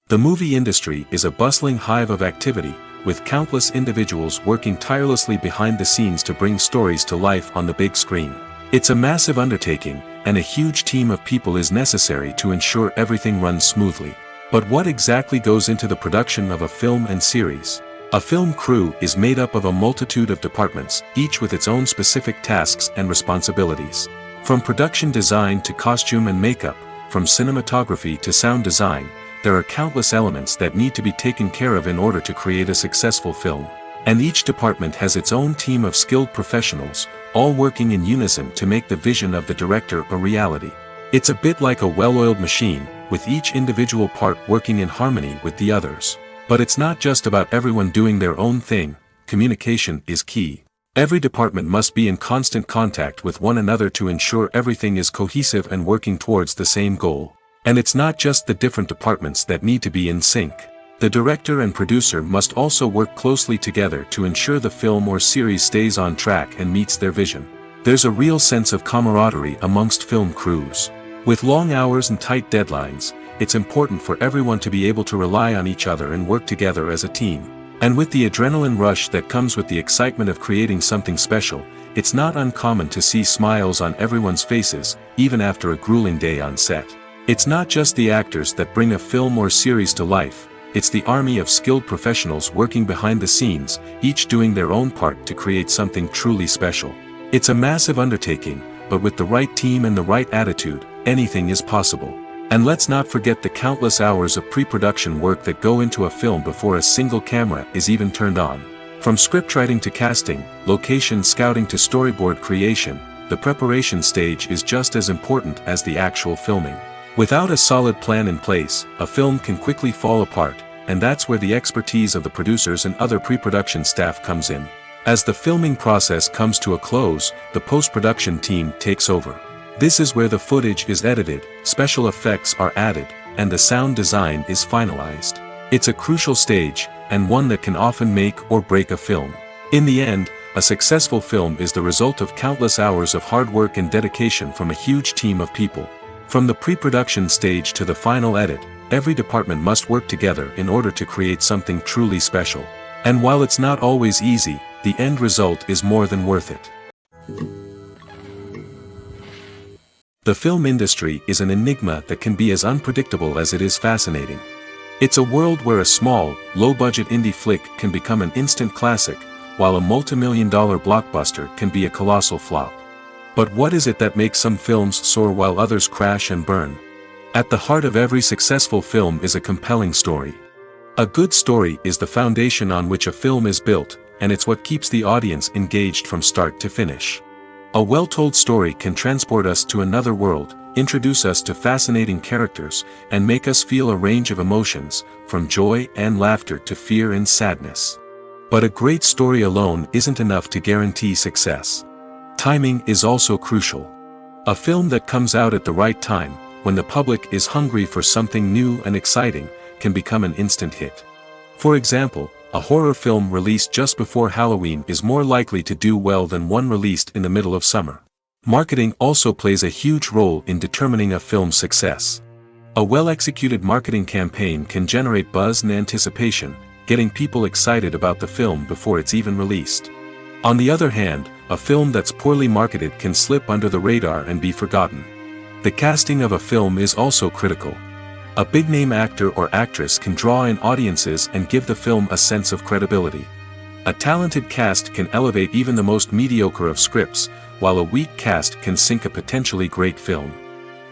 The movie industry is a bustling hive of activity, with countless individuals working tirelessly behind the scenes to bring stories to life on the big screen. It's a massive undertaking, and a huge team of people is necessary to ensure everything runs smoothly. But what exactly goes into the production of a film and series? A film crew is made up of a multitude of departments, each with its own specific tasks and responsibilities. From production design to costume and makeup, from cinematography to sound design, there are countless elements that need to be taken care of in order to create a successful film. And each department has its own team of skilled professionals, all working in unison to make the vision of the director a reality. It's a bit like a well-oiled machine, with each individual part working in harmony with the others. But it's not just about everyone doing their own thing. Communication is key. Every department must be in constant contact with one another to ensure everything is cohesive and working towards the same goal. And it's not just the different departments that need to be in sync. The director and producer must also work closely together to ensure the film or series stays on track and meets their vision. There's a real sense of camaraderie amongst film crews. With long hours and tight deadlines, it's important for everyone to be able to rely on each other and work together as a team. And with the adrenaline rush that comes with the excitement of creating something special, it's not uncommon to see smiles on everyone's faces, even after a grueling day on set. It's not just the actors that bring a film or series to life, it's the army of skilled professionals working behind the scenes, each doing their own part to create something truly special. It's a massive undertaking, but with the right team and the right attitude, anything is possible. And let's not forget the countless hours of pre-production work that go into a film before a single camera is even turned on. From scriptwriting to casting, location scouting to storyboard creation, the preparation stage is just as important as the actual filming. Without a solid plan in place, a film can quickly fall apart, and that's where the expertise of the producers and other pre-production staff comes in. As the filming process comes to a close, the post-production team takes over. This is where the footage is edited, special effects are added, and the sound design is finalized. It's a crucial stage, and one that can often make or break a film. In the end, a successful film is the result of countless hours of hard work and dedication from a huge team of people. From the pre-production stage to the final edit, every department must work together in order to create something truly special. And while it's not always easy, the end result is more than worth it. The film industry is an enigma that can be as unpredictable as it is fascinating. It's a world where a small, low-budget indie flick can become an instant classic, while a multi-million-dollar blockbuster can be a colossal flop. But what is it that makes some films soar while others crash and burn? At the heart of every successful film is a compelling story. A good story is the foundation on which a film is built, and it's what keeps the audience engaged from start to finish. A well-told story can transport us to another world, introduce us to fascinating characters, and make us feel a range of emotions, from joy and laughter to fear and sadness. But a great story alone isn't enough to guarantee success. Timing is also crucial. A film that comes out at the right time, when the public is hungry for something new and exciting, can become an instant hit. For example, a horror film released just before Halloween is more likely to do well than one released in the middle of summer. Marketing also plays a huge role in determining a film's success. A well-executed marketing campaign can generate buzz and anticipation, getting people excited about the film before it's even released. On the other hand, a film that's poorly marketed can slip under the radar and be forgotten. The casting of a film is also critical. A big-name actor or actress can draw in audiences and give the film a sense of credibility. A talented cast can elevate even the most mediocre of scripts, while a weak cast can sink a potentially great film.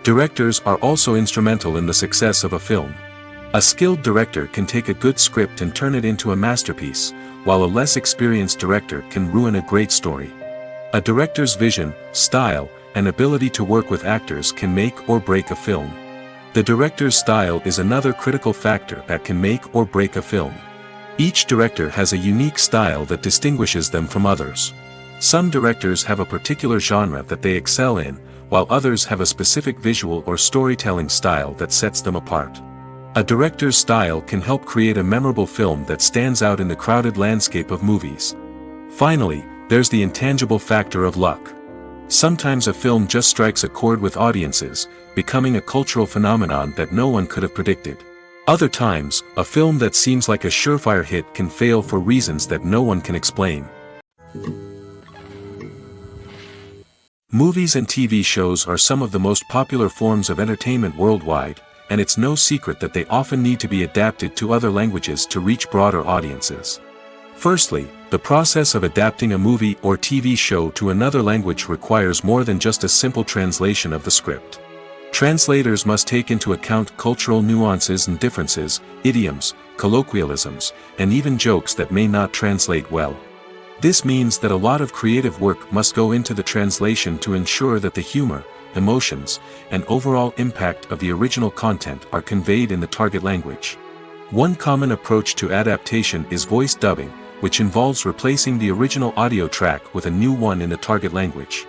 Directors are also instrumental in the success of a film. A skilled director can take a good script and turn it into a masterpiece, while a less experienced director can ruin a great story. A director's vision, style, and ability to work with actors can make or break a film. The director's style is another critical factor that can make or break a film. Each director has a unique style that distinguishes them from others. Some directors have a particular genre that they excel in, while others have a specific visual or storytelling style that sets them apart. A director's style can help create a memorable film that stands out in the crowded landscape of movies. Finally, there's the intangible factor of luck. Sometimes a film just strikes a chord with audiences, becoming a cultural phenomenon that no one could have predicted. Other times, a film that seems like a surefire hit can fail for reasons that no one can explain. Movies and TV shows are some of the most popular forms of entertainment worldwide, and it's no secret that they often need to be adapted to other languages to reach broader audiences. Firstly, the process of adapting a movie or TV show to another language requires more than just a simple translation of the script. Translators must take into account cultural nuances and differences, idioms, colloquialisms, and even jokes that may not translate well. This means that a lot of creative work must go into the translation to ensure that the humor, emotions, and overall impact of the original content are conveyed in the target language. One common approach to adaptation is voice dubbing, which involves replacing the original audio track with a new one in the target language.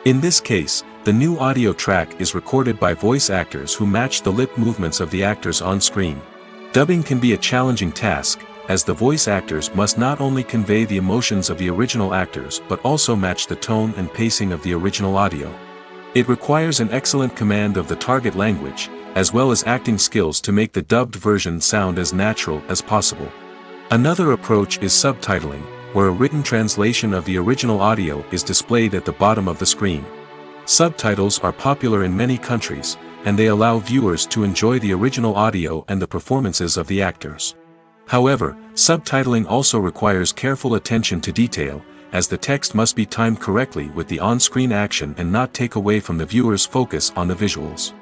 In this case, the new audio track is recorded by voice actors who match the lip movements of the actors on screen. Dubbing can be a challenging task, as the voice actors must not only convey the emotions of the original actors but also match the tone and pacing of the original audio. It requires an excellent command of the target language, as well as acting skills to make the dubbed version sound as natural as possible. Another approach is subtitling, where a written translation of the original audio is displayed at the bottom of the screen. Subtitles are popular in many countries, and they allow viewers to enjoy the original audio and the performances of the actors. However, subtitling also requires careful attention to detail, as the text must be timed correctly with the on-screen action and not take away from the viewer's focus on the visuals.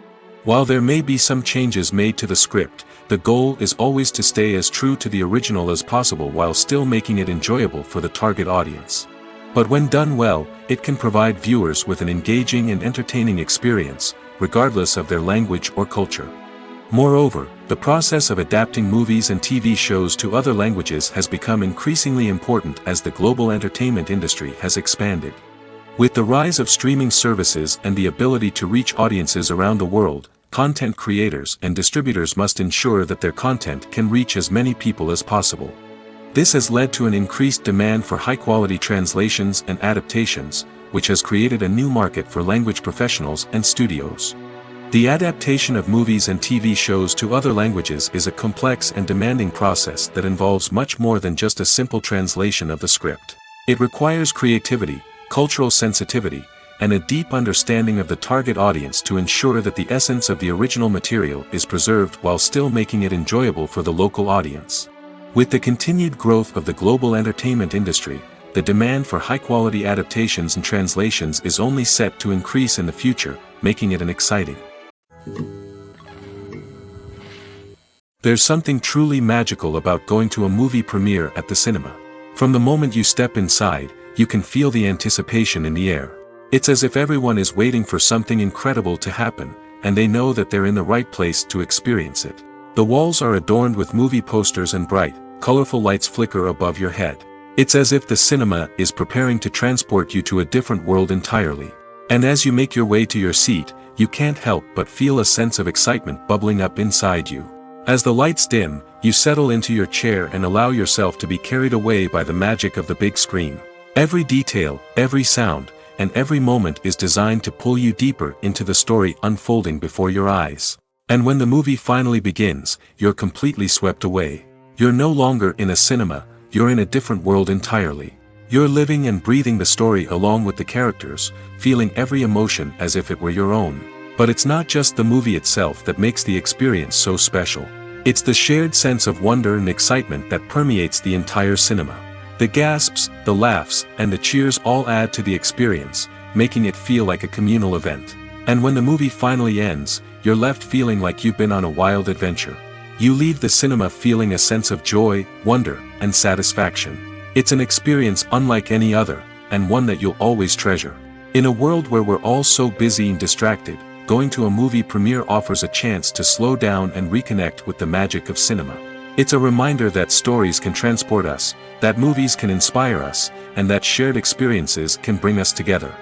While there may be some changes made to the script, the goal is always to stay as true to the original as possible while still making it enjoyable for the target audience. But when done well, it can provide viewers with an engaging and entertaining experience, regardless of their language or culture. Moreover, the process of adapting movies and TV shows to other languages has become increasingly important as the global entertainment industry has expanded. With the rise of streaming services and the ability to reach audiences around the world, content creators and distributors must ensure that their content can reach as many people as possible. This has led to an increased demand for high-quality translations and adaptations, which has created a new market for language professionals and studios. The adaptation of movies and TV shows to other languages is a complex and demanding process that involves much more than just a simple translation of the script. It requires creativity, cultural sensitivity, and a deep understanding of the target audience to ensure that the essence of the original material is preserved while still making it enjoyable for the local audience. With the continued growth of the global entertainment industry, the demand for high-quality adaptations and translations is only set to increase in the future, making it an exciting. There's something truly magical about going to a movie premiere at the cinema. From the moment you step inside, you can feel the anticipation in the air. It's as if everyone is waiting for something incredible to happen, and they know that they're in the right place to experience it. The walls are adorned with movie posters and bright, colorful lights flicker above your head. It's as if the cinema is preparing to transport you to a different world entirely. And as you make your way to your seat, you can't help but feel a sense of excitement bubbling up inside you. As the lights dim, you settle into your chair and allow yourself to be carried away by the magic of the big screen. Every detail, every sound, and every moment is designed to pull you deeper into the story unfolding before your eyes. And when the movie finally begins, you're completely swept away. You're no longer in a cinema, you're in a different world entirely. You're living and breathing the story along with the characters, feeling every emotion as if it were your own. But it's not just the movie itself that makes the experience so special. It's the shared sense of wonder and excitement that permeates the entire cinema. The gasps, the laughs, and the cheers all add to the experience, making it feel like a communal event. And when the movie finally ends, you're left feeling like you've been on a wild adventure. You leave the cinema feeling a sense of joy, wonder, and satisfaction. It's an experience unlike any other, and one that you'll always treasure. In a world where we're all so busy and distracted, going to a movie premiere offers a chance to slow down and reconnect with the magic of cinema. It's a reminder that stories can transport us, that movies can inspire us, and that shared experiences can bring us together.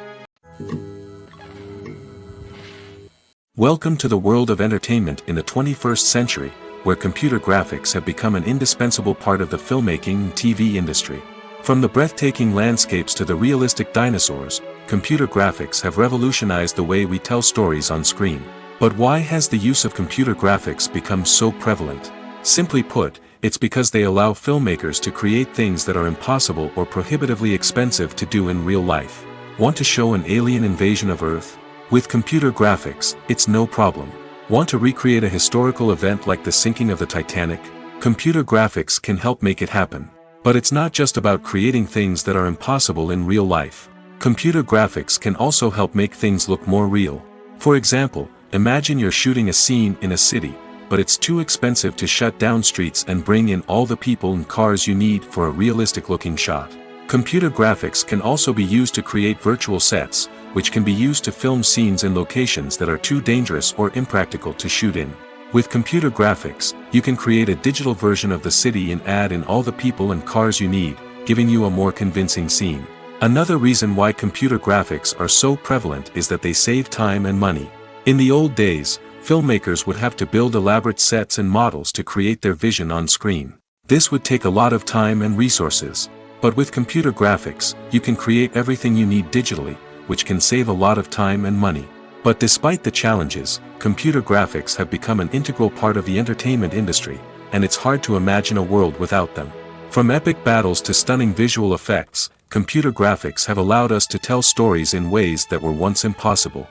Welcome to the world of entertainment in the 21st century, where computer graphics have become an indispensable part of the filmmaking and TV industry. From the breathtaking landscapes to the realistic dinosaurs, computer graphics have revolutionized the way we tell stories on screen. But why has the use of computer graphics become so prevalent? Simply put, it's because they allow filmmakers to create things that are impossible or prohibitively expensive to do in real life. Want to show an alien invasion of Earth? With computer graphics, it's no problem. Want to recreate a historical event like the sinking of the Titanic? Computer graphics can help make it happen. But it's not just about creating things that are impossible in real life. Computer graphics can also help make things look more real. For example, imagine you're shooting a scene in a city, but it's too expensive to shut down streets and bring in all the people and cars you need for a realistic-looking shot. Computer graphics can also be used to create virtual sets, which can be used to film scenes in locations that are too dangerous or impractical to shoot in. With computer graphics, you can create a digital version of the city and add in all the people and cars you need, giving you a more convincing scene. Another reason why computer graphics are so prevalent is that they save time and money. In the old days, filmmakers would have to build elaborate sets and models to create their vision on screen. This would take a lot of time and resources. But with computer graphics, you can create everything you need digitally, which can save a lot of time and money. But despite the challenges, computer graphics have become an integral part of the entertainment industry, and it's hard to imagine a world without them. From epic battles to stunning visual effects, computer graphics have allowed us to tell stories in ways that were once impossible.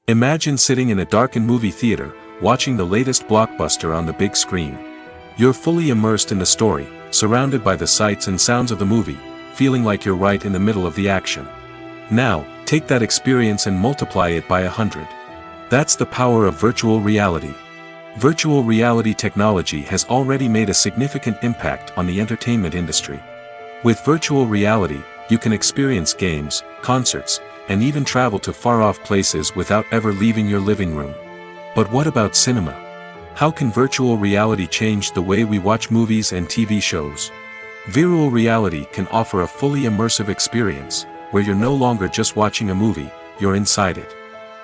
Imagine sitting in a darkened movie theater, watching the latest blockbuster on the big screen. You're fully immersed in the story, surrounded by the sights and sounds of the movie, feeling like you're right in the middle of the action. Now, take that experience and multiply it by 100. That's the power of virtual reality. Virtual reality technology has already made a significant impact on the entertainment industry. With virtual reality, you can experience games, concerts, and even travel to far-off places without ever leaving your living room. But what about cinema? How can virtual reality change the way we watch movies and TV shows? Virtual reality can offer a fully immersive experience, where you're no longer just watching a movie, you're inside it.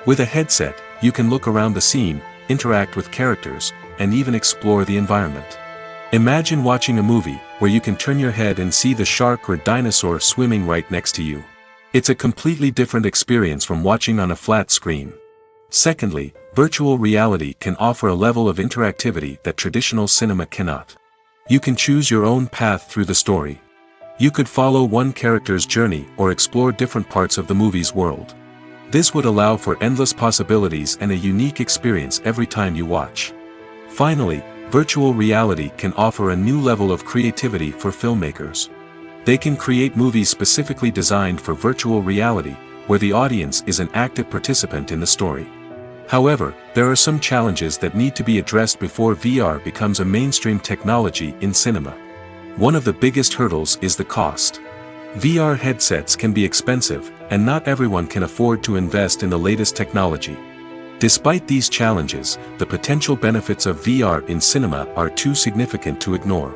With a headset, you can look around the scene, interact with characters, and even explore the environment. Imagine watching a movie, where you can turn your head and see the shark or dinosaur swimming right next to you. It's a completely different experience from watching on a flat screen. Secondly, virtual reality can offer a level of interactivity that traditional cinema cannot. You can choose your own path through the story. You could follow one character's journey or explore different parts of the movie's world. This would allow for endless possibilities and a unique experience every time you watch. Finally, virtual reality can offer a new level of creativity for filmmakers. They can create movies specifically designed for virtual reality, where the audience is an active participant in the story. However, there are some challenges that need to be addressed before VR becomes a mainstream technology in cinema. One of the biggest hurdles is the cost. VR headsets can be expensive, and not everyone can afford to invest in the latest technology. Despite these challenges, the potential benefits of VR in cinema are too significant to ignore.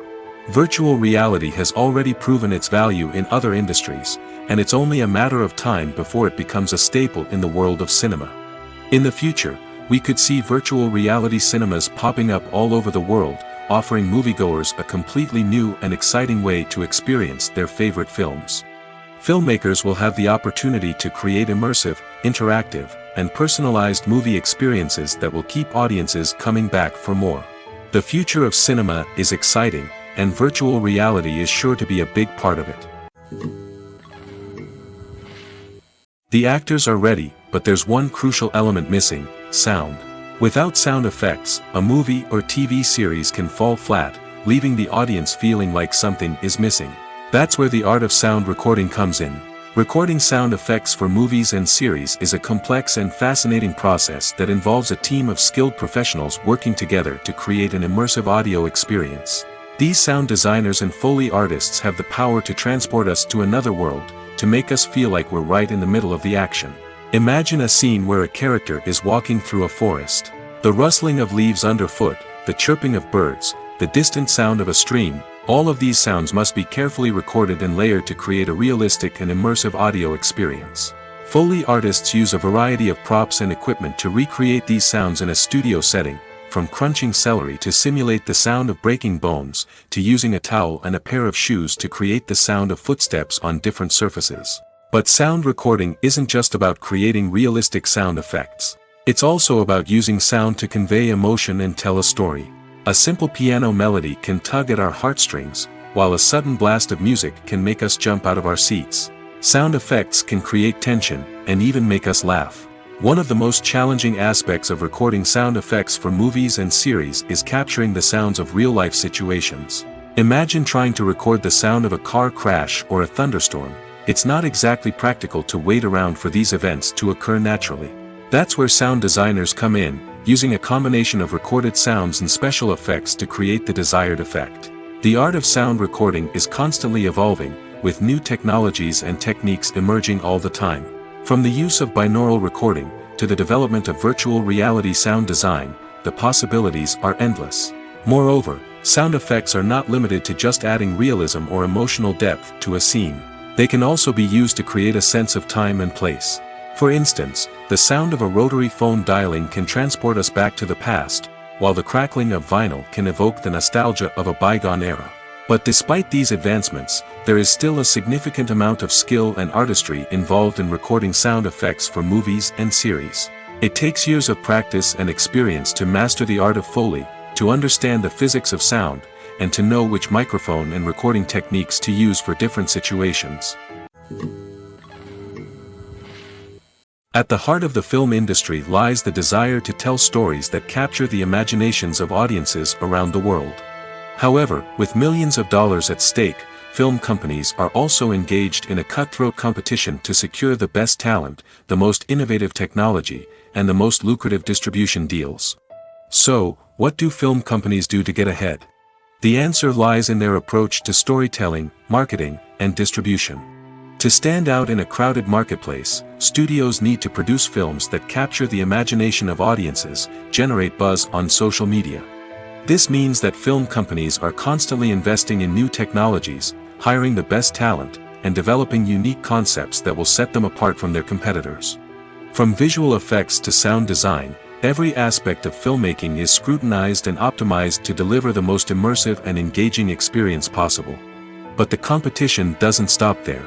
Virtual reality has already proven its value in other industries, and it's only a matter of time before it becomes a staple in the world of cinema. In the future, we could see virtual reality cinemas popping up all over the world, offering moviegoers a completely new and exciting way to experience their favorite films. Filmmakers will have the opportunity to create immersive, interactive, and personalized movie experiences that will keep audiences coming back for more. The future of cinema is exciting, and virtual reality is sure to be a big part of it. The actors are ready, but there's one crucial element missing: sound. Without sound effects, a movie or TV series can fall flat, leaving the audience feeling like something is missing. That's where the art of sound recording comes in. Recording sound effects for movies and series is a complex and fascinating process that involves a team of skilled professionals working together to create an immersive audio experience. These sound designers and Foley artists have the power to transport us to another world, to make us feel like we're right in the middle of the action. Imagine a scene where a character is walking through a forest. The rustling of leaves underfoot, the chirping of birds, the distant sound of a stream, all of these sounds must be carefully recorded and layered to create a realistic and immersive audio experience. Foley artists use a variety of props and equipment to recreate these sounds in a studio setting, from crunching celery to simulate the sound of breaking bones, to using a towel and a pair of shoes to create the sound of footsteps on different surfaces. But sound recording isn't just about creating realistic sound effects. It's also about using sound to convey emotion and tell a story. A simple piano melody can tug at our heartstrings, while a sudden blast of music can make us jump out of our seats. Sound effects can create tension, and even make us laugh. One of the most challenging aspects of recording sound effects for movies and series is capturing the sounds of real-life situations. Imagine trying to record the sound of a car crash or a thunderstorm. It's not exactly practical to wait around for these events to occur naturally. That's where sound designers come in, using a combination of recorded sounds and special effects to create the desired effect. The art of sound recording is constantly evolving, with new technologies and techniques emerging all the time. From the use of binaural recording, to the development of virtual reality sound design, the possibilities are endless. Moreover, sound effects are not limited to just adding realism or emotional depth to a scene. They can also be used to create a sense of time and place. For instance, the sound of a rotary phone dialing can transport us back to the past, while the crackling of vinyl can evoke the nostalgia of a bygone era. But despite these advancements, there is still a significant amount of skill and artistry involved in recording sound effects for movies and series. It takes years of practice and experience to master the art of Foley, to understand the physics of sound, and to know which microphone and recording techniques to use for different situations. At the heart of the film industry lies the desire to tell stories that capture the imaginations of audiences around the world. However, with millions of dollars at stake, film companies are also engaged in a cutthroat competition to secure the best talent, the most innovative technology, and the most lucrative distribution deals. So, what do film companies do to get ahead? The answer lies in their approach to storytelling, marketing, and distribution. To stand out in a crowded marketplace, studios need to produce films that capture the imagination of audiences, generate buzz on social media. This means that film companies are constantly investing in new technologies, hiring the best talent, and developing unique concepts that will set them apart from their competitors. From visual effects to sound design, every aspect of filmmaking is scrutinized and optimized to deliver the most immersive and engaging experience possible. But the competition doesn't stop there.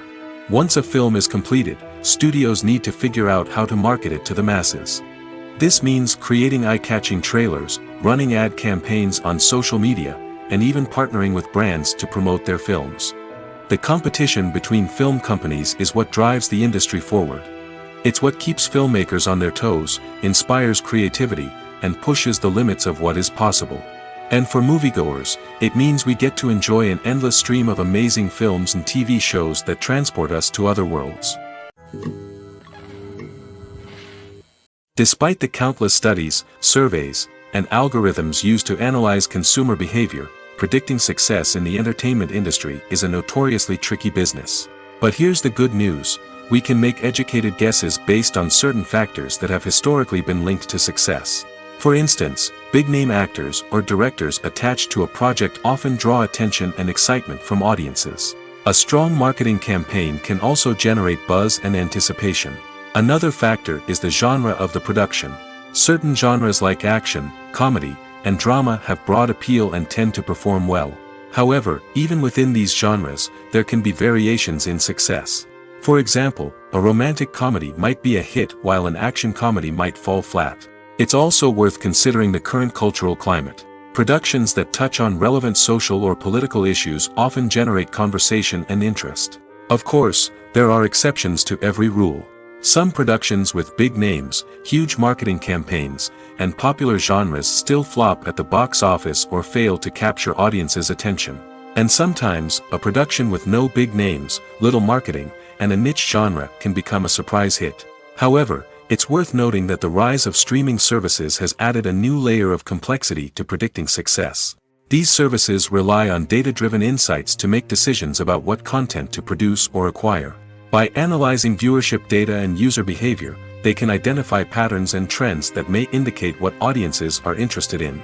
Once a film is completed, studios need to figure out how to market it to the masses. This means creating eye-catching trailers, running ad campaigns on social media, and even partnering with brands to promote their films. The competition between film companies is what drives the industry forward. It's what keeps filmmakers on their toes, inspires creativity, and pushes the limits of what is possible. And for moviegoers, it means we get to enjoy an endless stream of amazing films and TV shows that transport us to other worlds. Despite the countless studies, surveys, and algorithms used to analyze consumer behavior, predicting success in the entertainment industry is a notoriously tricky business. But here's the good news: we can make educated guesses based on certain factors that have historically been linked to success. For instance, big-name actors or directors attached to a project often draw attention and excitement from audiences. A strong marketing campaign can also generate buzz and anticipation. Another factor is the genre of the production. Certain genres like action, comedy, and drama have broad appeal and tend to perform well. However, even within these genres, there can be variations in success. For example, a romantic comedy might be a hit while an action comedy might fall flat. It's also worth considering the current cultural climate. Productions that touch on relevant social or political issues often generate conversation and interest. Of course, there are exceptions to every rule. Some productions with big names, huge marketing campaigns, and popular genres still flop at the box office or fail to capture audiences' attention. And sometimes, a production with no big names, little marketing, and a niche genre can become a surprise hit. However, it's worth noting that the rise of streaming services has added a new layer of complexity to predicting success. These services rely on data-driven insights to make decisions about what content to produce or acquire. By analyzing viewership data and user behavior, they can identify patterns and trends that may indicate what audiences are interested in.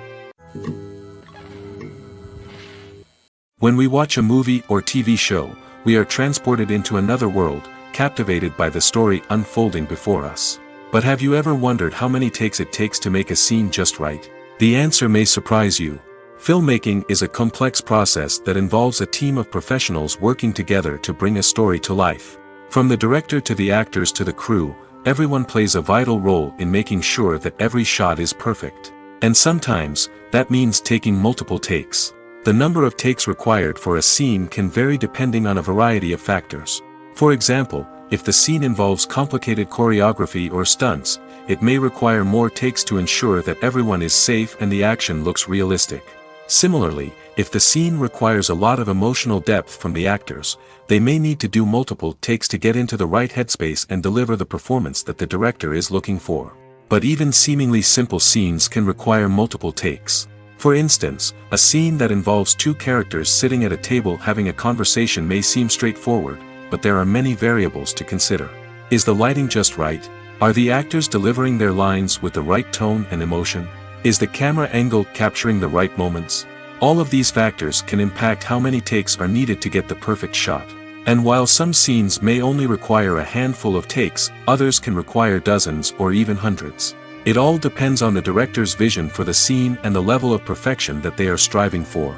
When we watch a movie or TV show, we are transported into another world, captivated by the story unfolding before us. But have you ever wondered how many takes it takes to make a scene just right? The answer may surprise you. Filmmaking is a complex process that involves a team of professionals working together to bring a story to life. From the director to the actors to the crew, everyone plays a vital role in making sure that every shot is perfect. And sometimes, that means taking multiple takes. The number of takes required for a scene can vary depending on a variety of factors. For example, if the scene involves complicated choreography or stunts, it may require more takes to ensure that everyone is safe and the action looks realistic. Similarly, if the scene requires a lot of emotional depth from the actors, they may need to do multiple takes to get into the right headspace and deliver the performance that the director is looking for. But even seemingly simple scenes can require multiple takes. For instance, a scene that involves two characters sitting at a table having a conversation may seem straightforward, but there are many variables to consider. Is the lighting just right? Are the actors delivering their lines with the right tone and emotion? Is the camera angle capturing the right moments? All of these factors can impact how many takes are needed to get the perfect shot. And while some scenes may only require a handful of takes, others can require dozens or even hundreds. It all depends on the director's vision for the scene and the level of perfection that they are striving for.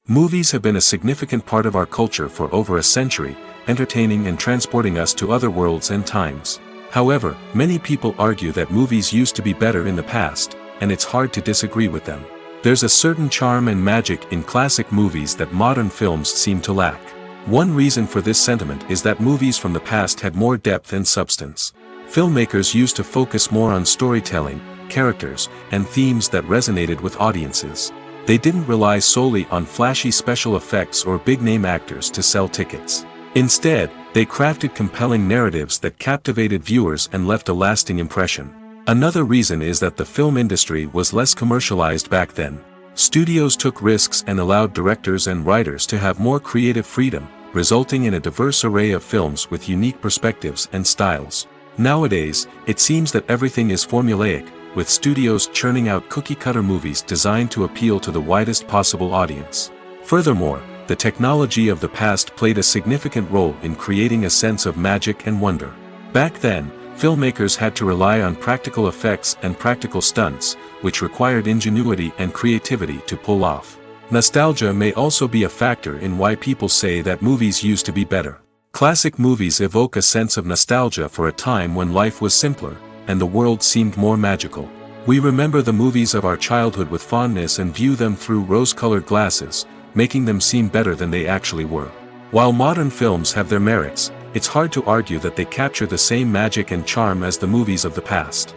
Movies have been a significant part of our culture for over a century, entertaining and transporting us to other worlds and times. However, many people argue that movies used to be better in the past, and it's hard to disagree with them. There's a certain charm and magic in classic movies that modern films seem to lack. One reason for this sentiment is that movies from the past had more depth and substance. Filmmakers used to focus more on storytelling, characters, and themes that resonated with audiences. They didn't rely solely on flashy special effects or big-name actors to sell tickets. Instead, they crafted compelling narratives that captivated viewers and left a lasting impression. Another reason is that the film industry was less commercialized back then. Studios took risks and allowed directors and writers to have more creative freedom, resulting in a diverse array of films with unique perspectives and styles. Nowadays, it seems that everything is formulaic, with studios churning out cookie-cutter movies designed to appeal to the widest possible audience. Furthermore, the technology of the past played a significant role in creating a sense of magic and wonder. Back then, filmmakers had to rely on practical effects and practical stunts, which required ingenuity and creativity to pull off. Nostalgia may also be a factor in why people say that movies used to be better. Classic movies evoke a sense of nostalgia for a time when life was simpler, and the world seemed more magical. We remember the movies of our childhood with fondness and view them through rose-colored glasses, making them seem better than they actually were. While modern films have their merits, it's hard to argue that they capture the same magic and charm as the movies of the past.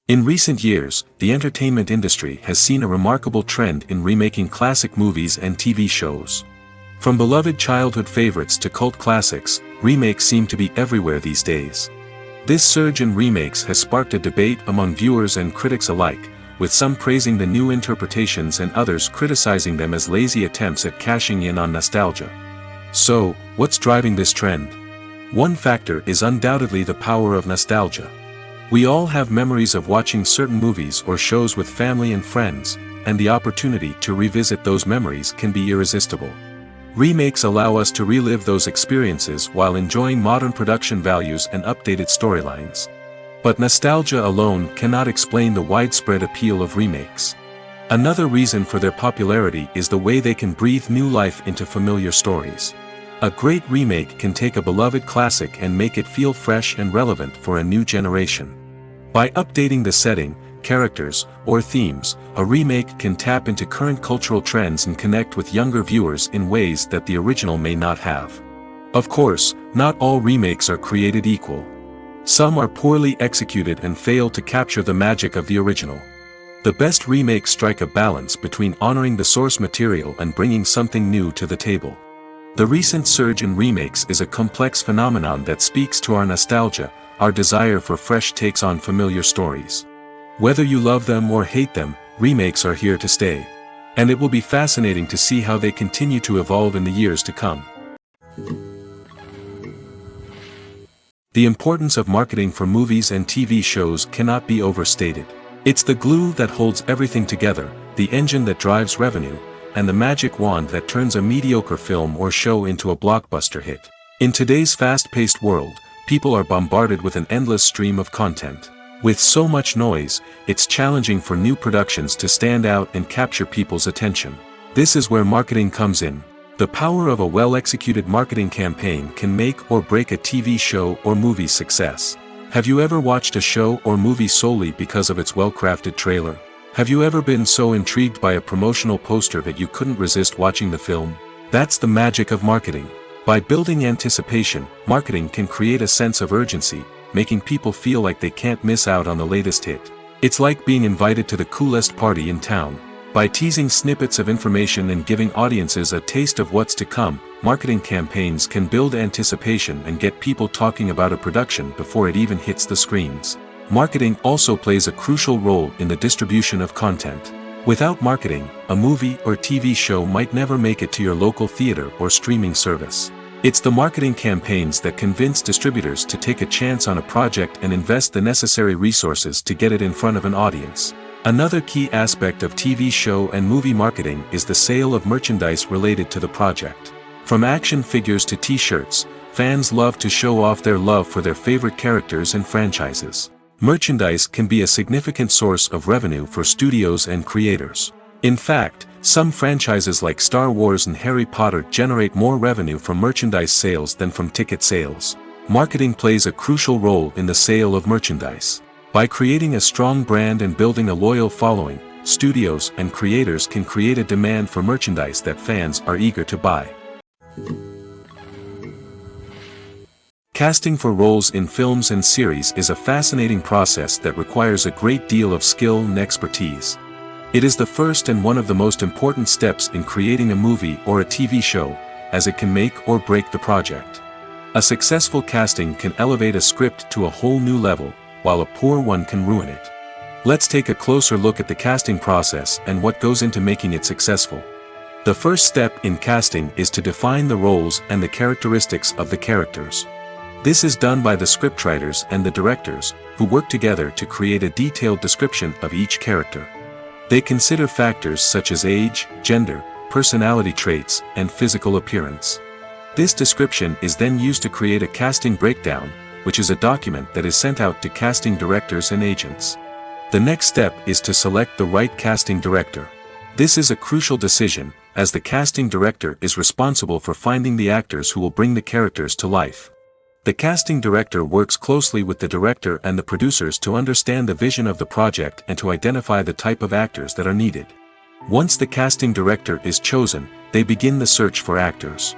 In recent years, the entertainment industry has seen a remarkable trend in remaking classic movies and TV shows. From beloved childhood favorites to cult classics, remakes seem to be everywhere these days. This surge in remakes has sparked a debate among viewers and critics alike, with some praising the new interpretations and others criticizing them as lazy attempts at cashing in on nostalgia. So, what's driving this trend? One factor is undoubtedly the power of nostalgia. We all have memories of watching certain movies or shows with family and friends, and the opportunity to revisit those memories can be irresistible. Remakes allow us to relive those experiences while enjoying modern production values and updated storylines. But nostalgia alone cannot explain the widespread appeal of remakes. Another reason for their popularity is the way they can breathe new life into familiar stories. A great remake can take a beloved classic and make it feel fresh and relevant for a new generation. By updating the setting, characters, or themes, a remake can tap into current cultural trends and connect with younger viewers in ways that the original may not have. Of course, not all remakes are created equal. Some are poorly executed and fail to capture the magic of the original. The best remakes strike a balance between honoring the source material and bringing something new to the table. The recent surge in remakes is a complex phenomenon that speaks to our nostalgia, our desire for fresh takes on familiar stories. Whether you love them or hate them, remakes are here to stay. And it will be fascinating to see how they continue to evolve in the years to come. The importance of marketing for movies and TV shows cannot be overstated. It's the glue that holds everything together, the engine that drives revenue, and the magic wand that turns a mediocre film or show into a blockbuster hit. In today's fast-paced world, people are bombarded with an endless stream of content. With so much noise, it's challenging for new productions to stand out and capture people's attention. This is where marketing comes in. The power of a well-executed marketing campaign can make or break a TV show or movie's success. Have you ever watched a show or movie solely because of its well-crafted trailer? Have you ever been so intrigued by a promotional poster that you couldn't resist watching the film? That's the magic of marketing. By building anticipation, marketing can create a sense of urgency, making people feel like they can't miss out on the latest hit. It's like being invited to the coolest party in town. By teasing snippets of information and giving audiences a taste of what's to come, marketing campaigns can build anticipation and get people talking about a production before it even hits the screens. Marketing also plays a crucial role in the distribution of content. Without marketing, a movie or TV show might never make it to your local theater or streaming service. It's the marketing campaigns that convince distributors to take a chance on a project and invest the necessary resources to get it in front of an audience. Another key aspect of TV show and movie marketing is the sale of merchandise related to the project. From action figures to t-shirts, fans love to show off their love for their favorite characters and franchises. Merchandise can be a significant source of revenue for studios and creators. In fact, some franchises like Star Wars and Harry Potter generate more revenue from merchandise sales than from ticket sales. Marketing plays a crucial role in the sale of merchandise. By creating a strong brand and building a loyal following, studios and creators can create a demand for merchandise that fans are eager to buy. Casting for roles in films and series is a fascinating process that requires a great deal of skill and expertise. It is the first and one of the most important steps in creating a movie or a TV show, as it can make or break the project. A successful casting can elevate a script to a whole new level, while a poor one can ruin it. Let's take a closer look at the casting process and what goes into making it successful. The first step in casting is to define the roles and the characteristics of the characters. This is done by the scriptwriters and the directors, who work together to create a detailed description of each character. They consider factors such as age, gender, personality traits, and physical appearance. This description is then used to create a casting breakdown, which is a document that is sent out to casting directors and agents. The next step is to select the right casting director. This is a crucial decision, as the casting director is responsible for finding the actors who will bring the characters to life. The casting director works closely with the director and the producers to understand the vision of the project and to identify the type of actors that are needed. Once the casting director is chosen, they begin the search for actors.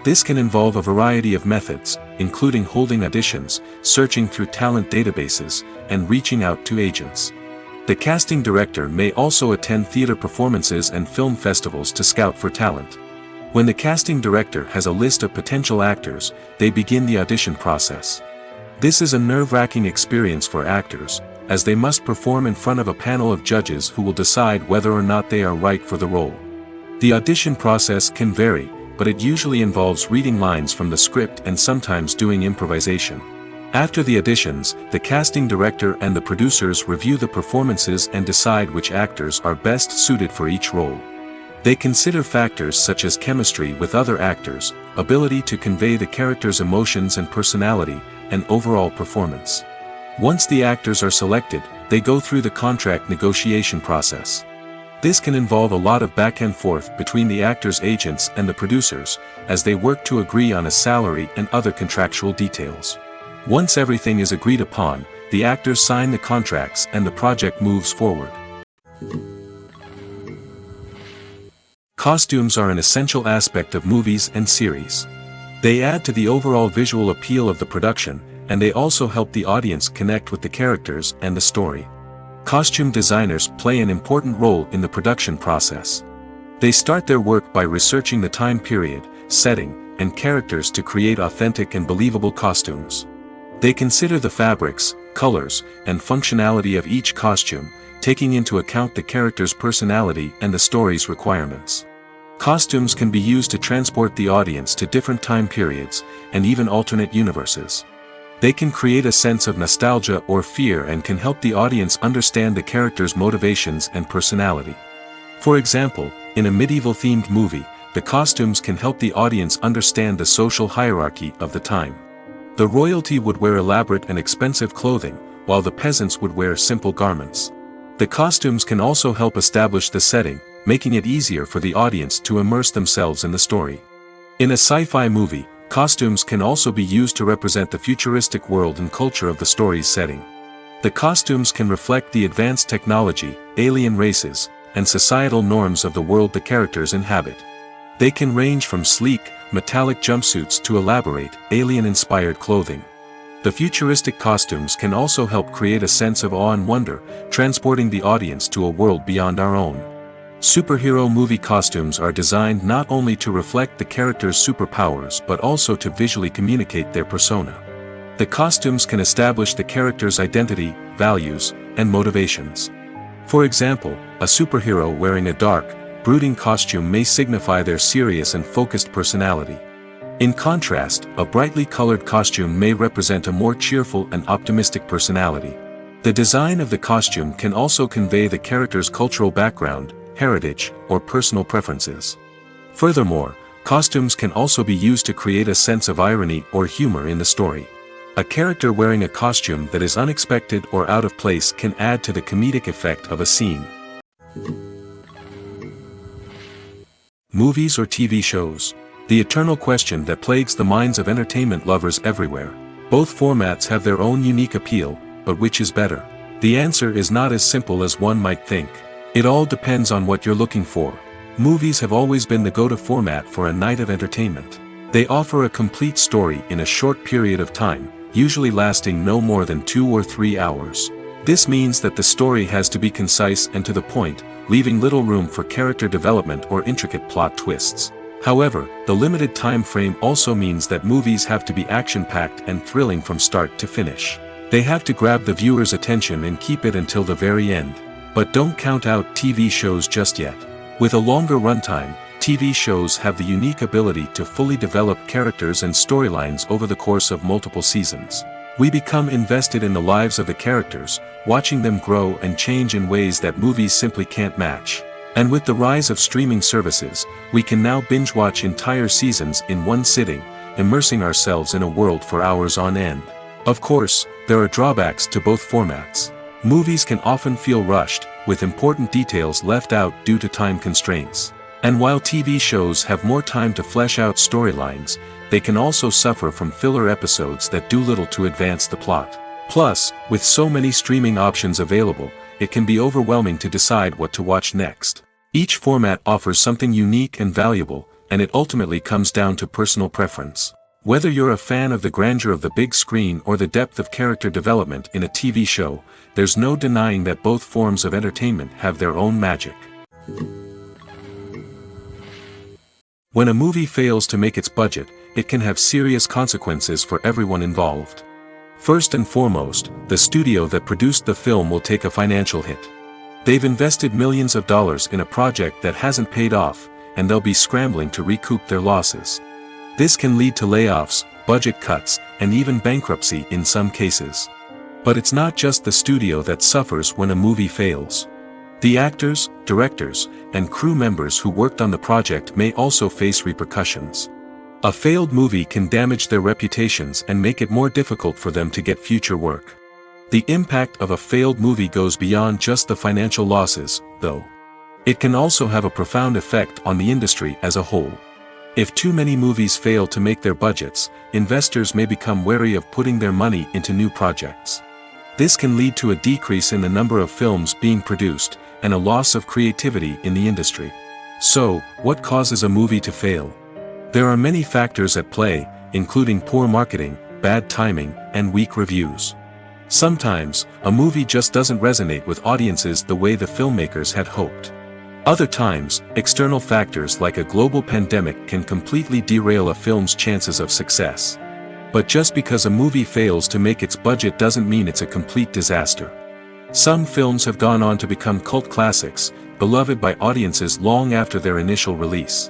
This can involve a variety of methods, including holding auditions, searching through talent databases, and reaching out to agents. The casting director may also attend theater performances and film festivals to scout for talent. When the casting director has a list of potential actors, they begin the audition process. This is a nerve-wracking experience for actors, as they must perform in front of a panel of judges who will decide whether or not they are right for the role. The audition process can vary, but it usually involves reading lines from the script and sometimes doing improvisation. After the auditions, the casting director and the producers review the performances and decide which actors are best suited for each role. They consider factors such as chemistry with other actors, ability to convey the character's emotions and personality, and overall performance. Once the actors are selected, they go through the contract negotiation process. This can involve a lot of back and forth between the actors' agents and the producers, as they work to agree on a salary and other contractual details. Once everything is agreed upon, the actors sign the contracts and the project moves forward. Costumes are an essential aspect of movies and series. They add to the overall visual appeal of the production, and they also help the audience connect with the characters and the story. Costume designers play an important role in the production process. They start their work by researching the time period, setting, and characters to create authentic and believable costumes. They consider the fabrics, colors, and functionality of each costume, taking into account the character's personality and the story's requirements. Costumes can be used to transport the audience to different time periods, and even alternate universes. They can create a sense of nostalgia or fear and can help the audience understand the character's motivations and personality. For example, In a medieval-themed movie, the costumes can help the audience understand the social hierarchy of the time. The royalty would wear elaborate and expensive clothing, while the peasants would wear simple garments. The costumes can also help establish the setting, making it easier for the audience to immerse themselves in the story. In a sci-fi movie, costumes can also be used to represent the futuristic world and culture of the story's setting. The costumes can reflect the advanced technology, alien races, and societal norms of the world the characters inhabit. They can range from sleek, metallic jumpsuits to elaborate, alien-inspired clothing. The futuristic costumes can also help create a sense of awe and wonder, transporting the audience to a world beyond our own. Superhero movie costumes are designed not only to reflect the character's superpowers but also to visually communicate their persona. The costumes can establish the character's identity, values, and motivations. For example, a superhero wearing a dark, brooding costume may signify their serious and focused personality. In contrast, a brightly colored costume may represent a more cheerful and optimistic personality. The design of the costume can also convey the character's cultural background, heritage, or personal preferences. Furthermore, costumes can also be used to create a sense of irony or humor in the story. A character wearing a costume that is unexpected or out of place can add to the comedic effect of a scene. Movies or TV shows? The eternal question that plagues the minds of entertainment lovers everywhere. Both formats have their own unique appeal, but which is better? The answer is not as simple as one might think. It all depends on what you're looking for. Movies have always been the go-to format for a night of entertainment. They offer a complete story in a short period of time, usually lasting no more than 2 or 3 hours. This means that the story has to be concise and to the point, leaving little room for character development or intricate plot twists. However, the limited time frame also means that movies have to be action-packed and thrilling from start to finish. They have to grab the viewer's attention and keep it until the very end. But don't count out TV shows just yet. With a longer runtime, TV shows have the unique ability to fully develop characters and storylines over the course of multiple seasons. We become invested in the lives of the characters, watching them grow and change in ways that movies simply can't match. And with the rise of streaming services, we can now binge-watch entire seasons in one sitting, immersing ourselves in a world for hours on end. Of course, there are drawbacks to both formats. Movies can often feel rushed, with important details left out due to time constraints. And while TV shows have more time to flesh out storylines, they can also suffer from filler episodes that do little to advance the plot. Plus, with so many streaming options available, it can be overwhelming to decide what to watch next. Each format offers something unique and valuable, and it ultimately comes down to personal preference. Whether you're a fan of the grandeur of the big screen or the depth of character development in a TV show, there's no denying that both forms of entertainment have their own magic. When a movie fails to make its budget, it can have serious consequences for everyone involved. First and foremost, the studio that produced the film will take a financial hit. They've invested millions of dollars in a project that hasn't paid off, and they'll be scrambling to recoup their losses. This can lead to layoffs, budget cuts, and even bankruptcy in some cases. But it's not just the studio that suffers when a movie fails. The actors, directors, and crew members who worked on the project may also face repercussions. A failed movie can damage their reputations and make it more difficult for them to get future work. The impact of a failed movie goes beyond just the financial losses, though. It can also have a profound effect on the industry as a whole. If too many movies fail to make their budgets, investors may become wary of putting their money into new projects. This can lead to a decrease in the number of films being produced, and a loss of creativity in the industry. So, what causes a movie to fail? There are many factors at play, including poor marketing, bad timing, and weak reviews. Sometimes, a movie just doesn't resonate with audiences the way the filmmakers had hoped. Other times, external factors like a global pandemic can completely derail a film's chances of success. But just because a movie fails to make its budget doesn't mean it's a complete disaster. Some films have gone on to become cult classics, beloved by audiences long after their initial release.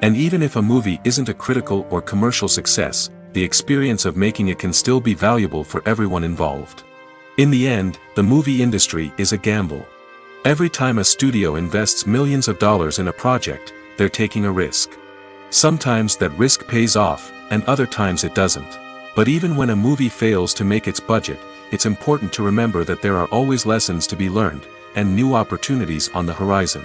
And even if a movie isn't a critical or commercial success, the experience of making it can still be valuable for everyone involved. In the end, the movie industry is a gamble. Every time a studio invests millions of dollars in a project, they're taking a risk. Sometimes that risk pays off, and other times it doesn't. But even when a movie fails to make its budget, it's important to remember that there are always lessons to be learned, and new opportunities on the horizon.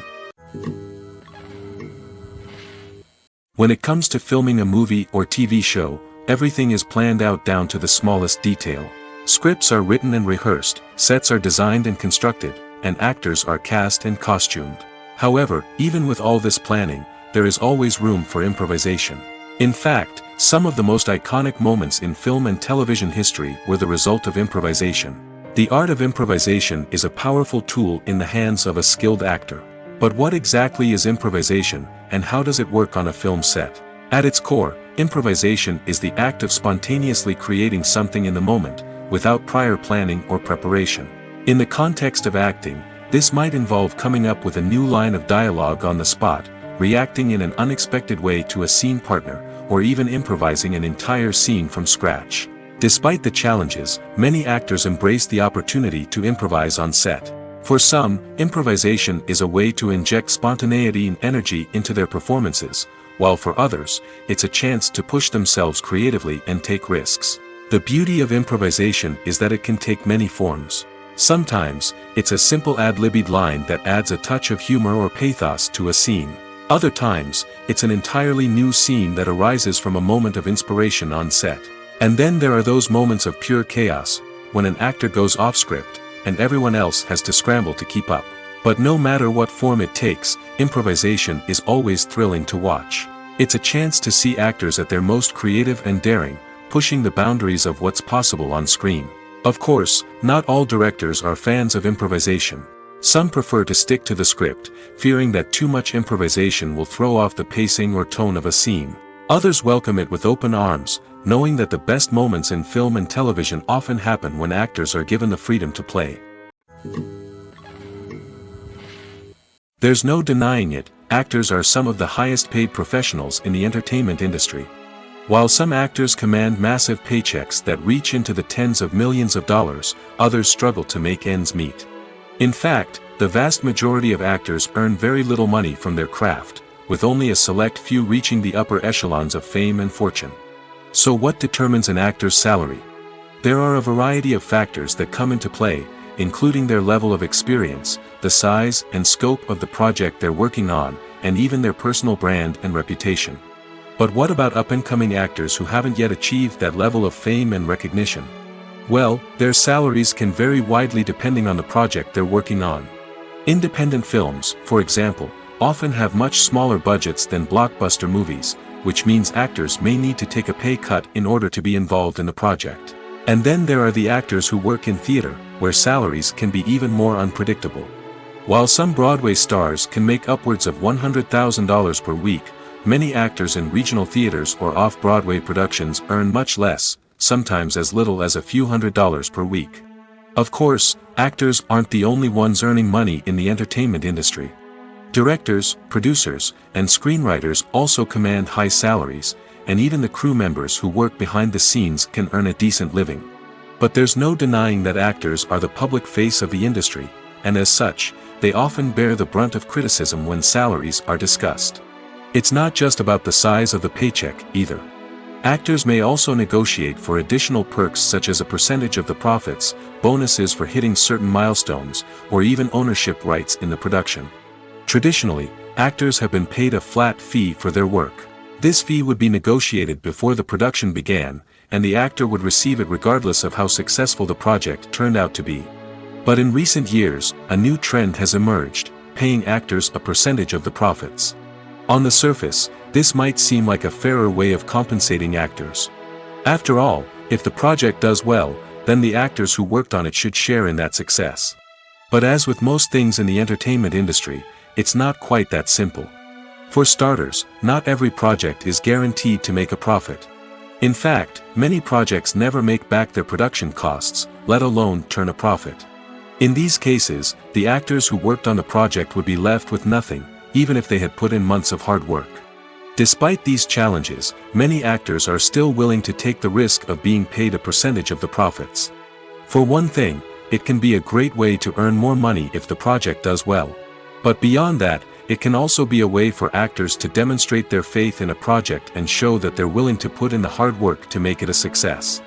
When it comes to filming a movie or TV show, everything is planned out down to the smallest detail. Scripts are written and rehearsed, sets are designed and constructed, and actors are cast and costumed. However, even with all this planning, there is always room for improvisation. In fact, some of the most iconic moments in film and television history were the result of improvisation. The art of improvisation is a powerful tool in the hands of a skilled actor. But what exactly is improvisation, and how does it work on a film set? At its core, improvisation is the act of spontaneously creating something in the moment, without prior planning or preparation. In the context of acting, this might involve coming up with a new line of dialogue on the spot, reacting in an unexpected way to a scene partner, or even improvising an entire scene from scratch. Despite the challenges, many actors embrace the opportunity to improvise on set. For some, improvisation is a way to inject spontaneity and energy into their performances, while for others, it's a chance to push themselves creatively and take risks. The beauty of improvisation is that it can take many forms. Sometimes, it's a simple ad-libbed line that adds a touch of humor or pathos to a scene. Other times, it's an entirely new scene that arises from a moment of inspiration on set. And then there are those moments of pure chaos, when an actor goes off script, and everyone else has to scramble to keep up. But no matter what form it takes, improvisation is always thrilling to watch. It's a chance to see actors at their most creative and daring, pushing the boundaries of what's possible on screen. Of course, not all directors are fans of improvisation. Some prefer to stick to the script, fearing that too much improvisation will throw off the pacing or tone of a scene. Others welcome it with open arms, knowing that the best moments in film and television often happen when actors are given the freedom to play. There's no denying it, actors are some of the highest paid professionals in the entertainment industry. While some actors command massive paychecks that reach into the tens of millions of dollars, others struggle to make ends meet. In fact, the vast majority of actors earn very little money from their craft, with only a select few reaching the upper echelons of fame and fortune. So what determines an actor's salary? There are a variety of factors that come into play, including their level of experience, the size and scope of the project they're working on, and even their personal brand and reputation. But what about up-and-coming actors who haven't yet achieved that level of fame and recognition? Well, their salaries can vary widely depending on the project they're working on. Independent films, for example, often have much smaller budgets than blockbuster movies, which means actors may need to take a pay cut in order to be involved in the project. And then there are the actors who work in theater, where salaries can be even more unpredictable. While some Broadway stars can make upwards of $100,000 per week, many actors in regional theaters or off-Broadway productions earn much less, sometimes as little as a few $100s per week. Of course, actors aren't the only ones earning money in the entertainment industry. Directors, producers, and screenwriters also command high salaries, and even the crew members who work behind the scenes can earn a decent living. But there's no denying that actors are the public face of the industry, and as such, they often bear the brunt of criticism when salaries are discussed. It's not just about the size of the paycheck, either. Actors may also negotiate for additional perks such as a percentage of the profits, bonuses for hitting certain milestones, or even ownership rights in the production. Traditionally, actors have been paid a flat fee for their work. This fee would be negotiated before the production began, and the actor would receive it regardless of how successful the project turned out to be. But in recent years, a new trend has emerged, paying actors a percentage of the profits. On the surface, this might seem like a fairer way of compensating actors. After all, if the project does well, then the actors who worked on it should share in that success. But as with most things in the entertainment industry, it's not quite that simple. For starters, not every project is guaranteed to make a profit. In fact, many projects never make back their production costs, let alone turn a profit. In these cases, the actors who worked on the project would be left with nothing, even if they had put in months of hard work. Despite these challenges, many actors are still willing to take the risk of being paid a percentage of the profits. For one thing, it can be a great way to earn more money if the project does well. But beyond that, it can also be a way for actors to demonstrate their faith in a project and show that they're willing to put in the hard work to make it a success.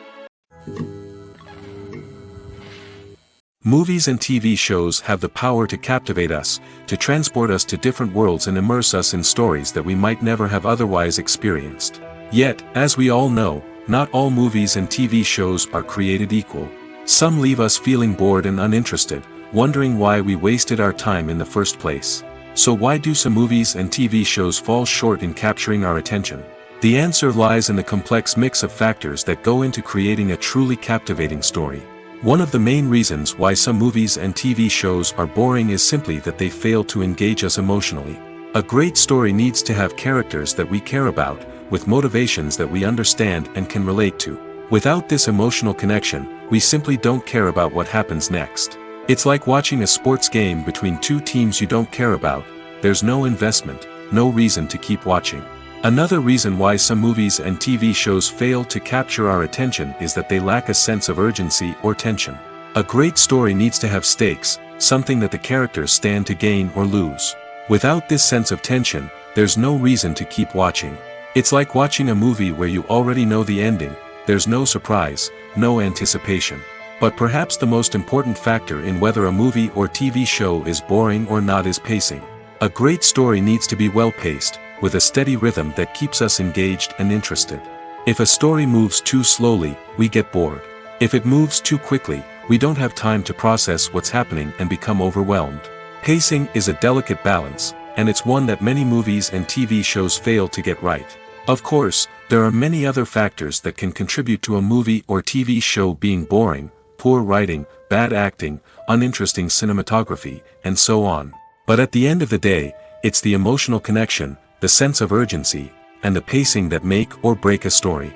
Movies and TV shows have the power to captivate us, to transport us to different worlds and immerse us in stories that we might never have otherwise experienced. Yet, as we all know, not all movies and TV shows are created equal. Some leave us feeling bored and uninterested, wondering why we wasted our time in the first place. So why do some movies and TV shows fall short in capturing our attention? The answer lies in the complex mix of factors that go into creating a truly captivating story. One of the main reasons why some movies and TV shows are boring is simply that they fail to engage us emotionally. A great story needs to have characters that we care about, with motivations that we understand and can relate to. Without this emotional connection, we simply don't care about what happens next. It's like watching a sports game between two teams you don't care about. There's no investment, no reason to keep watching. Another reason why some movies and TV shows fail to capture our attention is that they lack a sense of urgency or tension. A great story needs to have stakes, something that the characters stand to gain or lose. Without this sense of tension, there's no reason to keep watching. It's like watching a movie where you already know the ending. There's no surprise, no anticipation. But perhaps the most important factor in whether a movie or TV show is boring or not is pacing. A great story needs to be well-paced, with a steady rhythm that keeps us engaged and interested. If a story moves too slowly, we get bored. If it moves too quickly, we don't have time to process what's happening and become overwhelmed. Pacing is a delicate balance, and it's one that many movies and TV shows fail to get right. Of course, there are many other factors that can contribute to a movie or TV show being boring: poor writing, bad acting, uninteresting cinematography, and so on. But at the end of the day, it's the emotional connection, the sense of urgency, and the pacing that make or break a story.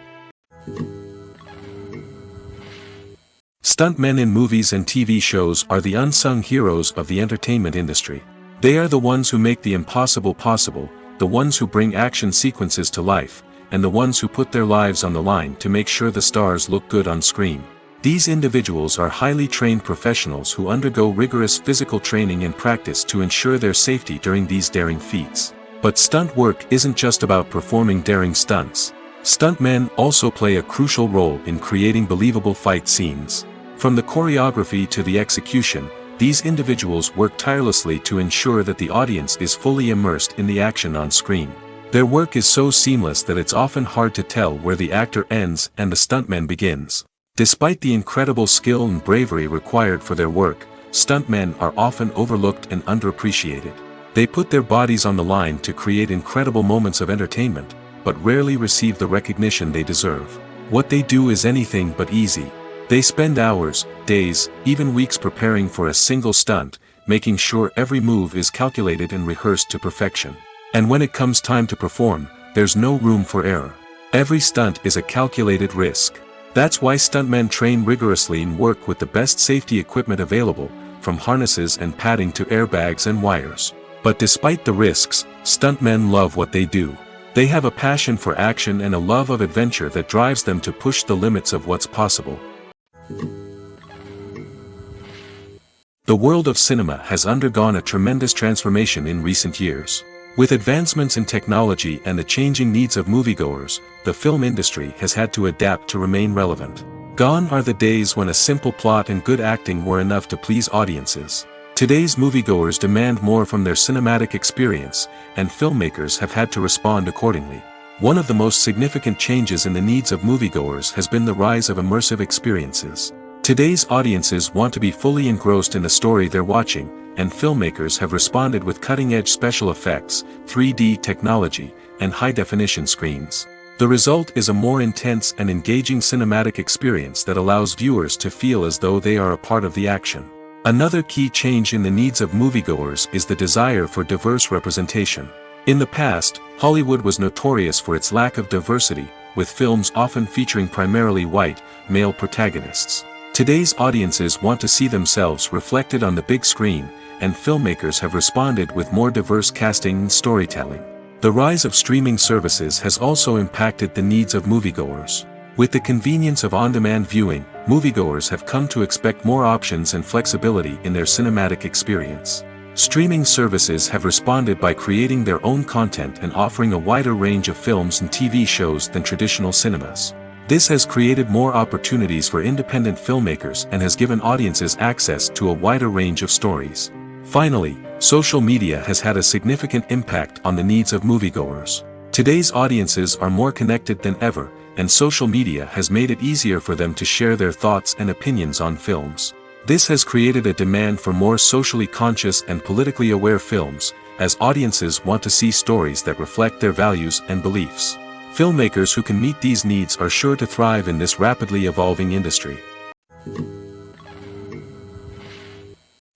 Stuntmen in movies and TV shows are the unsung heroes of the entertainment industry. They are the ones who make the impossible possible, the ones who bring action sequences to life, and the ones who put their lives on the line to make sure the stars look good on screen. These individuals are highly trained professionals who undergo rigorous physical training and practice to ensure their safety during these daring feats. But stunt work isn't just about performing daring stunts. Stuntmen also play a crucial role in creating believable fight scenes. From the choreography to the execution, these individuals work tirelessly to ensure that the audience is fully immersed in the action on screen. Their work is so seamless that it's often hard to tell where the actor ends and the stuntman begins. Despite the incredible skill and bravery required for their work, stuntmen are often overlooked and underappreciated. They put their bodies on the line to create incredible moments of entertainment, but rarely receive the recognition they deserve. What they do is anything but easy. They spend hours, days, even weeks preparing for a single stunt, making sure every move is calculated and rehearsed to perfection. And when it comes time to perform, there's no room for error. Every stunt is a calculated risk. That's why stuntmen train rigorously and work with the best safety equipment available, from harnesses and padding to airbags and wires. But despite the risks, stuntmen love what they do. They have a passion for action and a love of adventure that drives them to push the limits of what's possible. The world of cinema has undergone a tremendous transformation in recent years. With advancements in technology and the changing needs of moviegoers, the film industry has had to adapt to remain relevant. Gone are the days when a simple plot and good acting were enough to please audiences. Today's moviegoers demand more from their cinematic experience, and filmmakers have had to respond accordingly. One of the most significant changes in the needs of moviegoers has been the rise of immersive experiences. Today's audiences want to be fully engrossed in the story they're watching, and filmmakers have responded with cutting-edge special effects, 3D technology, and high-definition screens. The result is a more intense and engaging cinematic experience that allows viewers to feel as though they are a part of the action. Another key change in the needs of moviegoers is the desire for diverse representation. In the past, Hollywood was notorious for its lack of diversity, with films often featuring primarily white, male protagonists. Today's audiences want to see themselves reflected on the big screen, and filmmakers have responded with more diverse casting and storytelling. The rise of streaming services has also impacted the needs of moviegoers. With the convenience of on-demand viewing, moviegoers have come to expect more options and flexibility in their cinematic experience. Streaming services have responded by creating their own content and offering a wider range of films and TV shows than traditional cinemas. This has created more opportunities for independent filmmakers and has given audiences access to a wider range of stories. Finally, social media has had a significant impact on the needs of moviegoers. Today's audiences are more connected than ever, and social media has made it easier for them to share their thoughts and opinions on films. This has created a demand for more socially conscious and politically aware films, as audiences want to see stories that reflect their values and beliefs. Filmmakers who can meet these needs are sure to thrive in this rapidly evolving industry.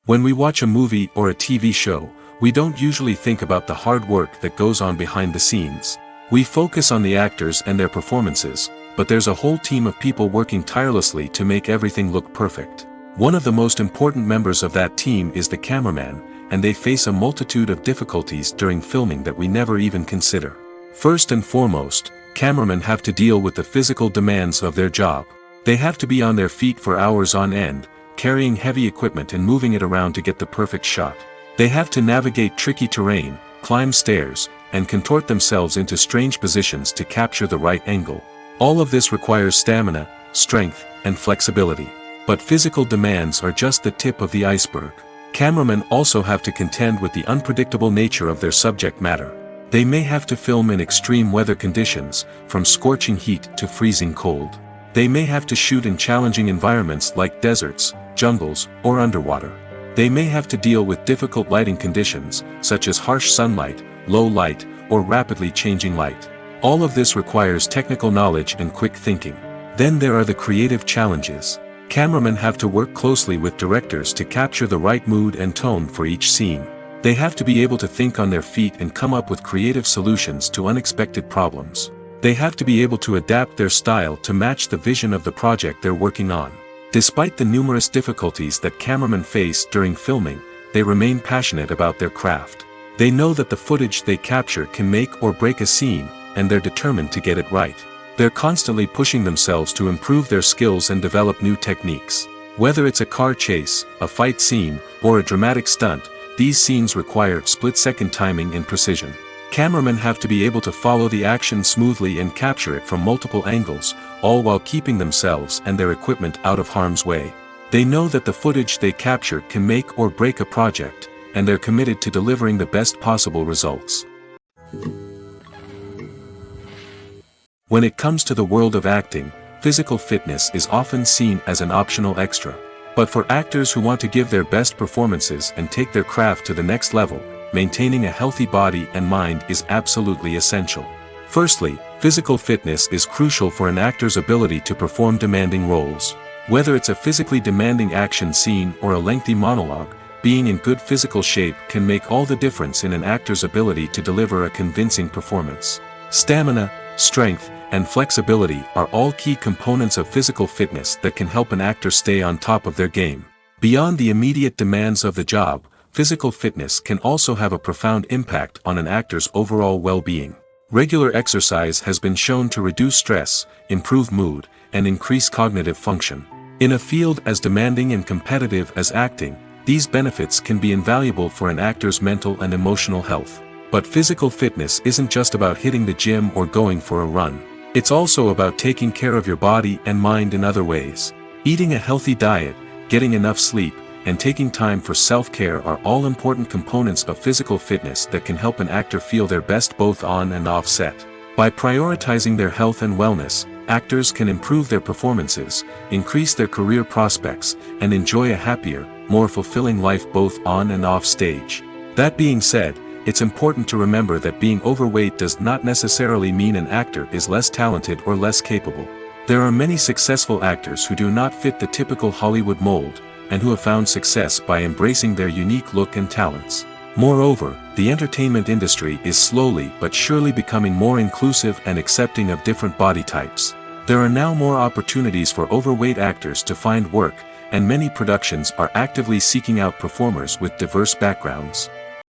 When we watch a movie or a TV show, we don't usually think about the hard work that goes on behind the scenes. We focus on the actors and their performances, but there's a whole team of people working tirelessly to make everything look perfect. One of the most important members of that team is the cameraman, and they face a multitude of difficulties during filming that we never even consider. First and foremost, cameramen have to deal with the physical demands of their job. They have to be on their feet for hours on end, carrying heavy equipment and moving it around to get the perfect shot. They have to navigate tricky terrain, climb stairs, and contort themselves into strange positions to capture the right angle. All of this requires stamina, strength, and flexibility. But physical demands are just the tip of the iceberg. Cameramen also have to contend with the unpredictable nature of their subject matter. They may have to film in extreme weather conditions, from scorching heat to freezing cold. They may have to shoot in challenging environments like deserts, jungles, or underwater. They may have to deal with difficult lighting conditions, such as harsh sunlight, low light, or rapidly changing light. All of this requires technical knowledge and quick thinking. Then there are the creative challenges. Cameramen have to work closely with directors to capture the right mood and tone for each scene. They have to be able to think on their feet and come up with creative solutions to unexpected problems. They have to be able to adapt their style to match the vision of the project they're working on. Despite the numerous difficulties that cameramen face during filming, they remain passionate about their craft. They know that the footage they capture can make or break a scene, and they're determined to get it right. They're constantly pushing themselves to improve their skills and develop new techniques. Whether it's a car chase, a fight scene, or a dramatic stunt, these scenes require split-second timing and precision. Cameramen have to be able to follow the action smoothly and capture it from multiple angles, all while keeping themselves and their equipment out of harm's way. They know that the footage they capture can make or break a project, and they're committed to delivering the best possible results. When it comes to the world of acting, physical fitness is often seen as an optional extra. But for actors who want to give their best performances and take their craft to the next level, maintaining a healthy body and mind is absolutely essential. Firstly, physical fitness is crucial for an actor's ability to perform demanding roles. Whether it's a physically demanding action scene or a lengthy monologue, being in good physical shape can make all the difference in an actor's ability to deliver a convincing performance. Stamina, strength, and flexibility are all key components of physical fitness that can help an actor stay on top of their game. Beyond the immediate demands of the job, physical fitness can also have a profound impact on an actor's overall well-being. Regular exercise has been shown to reduce stress, improve mood, and increase cognitive function. In a field as demanding and competitive as acting, these benefits can be invaluable for an actor's mental and emotional health. But physical fitness isn't just about hitting the gym or going for a run. It's also about taking care of your body and mind in other ways. Eating a healthy diet, getting enough sleep, and taking time for self-care are all important components of physical fitness that can help an actor feel their best both on and off set. By prioritizing their health and wellness, actors can improve their performances, increase their career prospects, and enjoy a happier, more fulfilling life both on and off stage. That being said, it's important to remember that being overweight does not necessarily mean an actor is less talented or less capable. There are many successful actors who do not fit the typical Hollywood mold, and who have found success by embracing their unique look and talents. Moreover, the entertainment industry is slowly but surely becoming more inclusive and accepting of different body types. There are now more opportunities for overweight actors to find work, and many productions are actively seeking out performers with diverse backgrounds.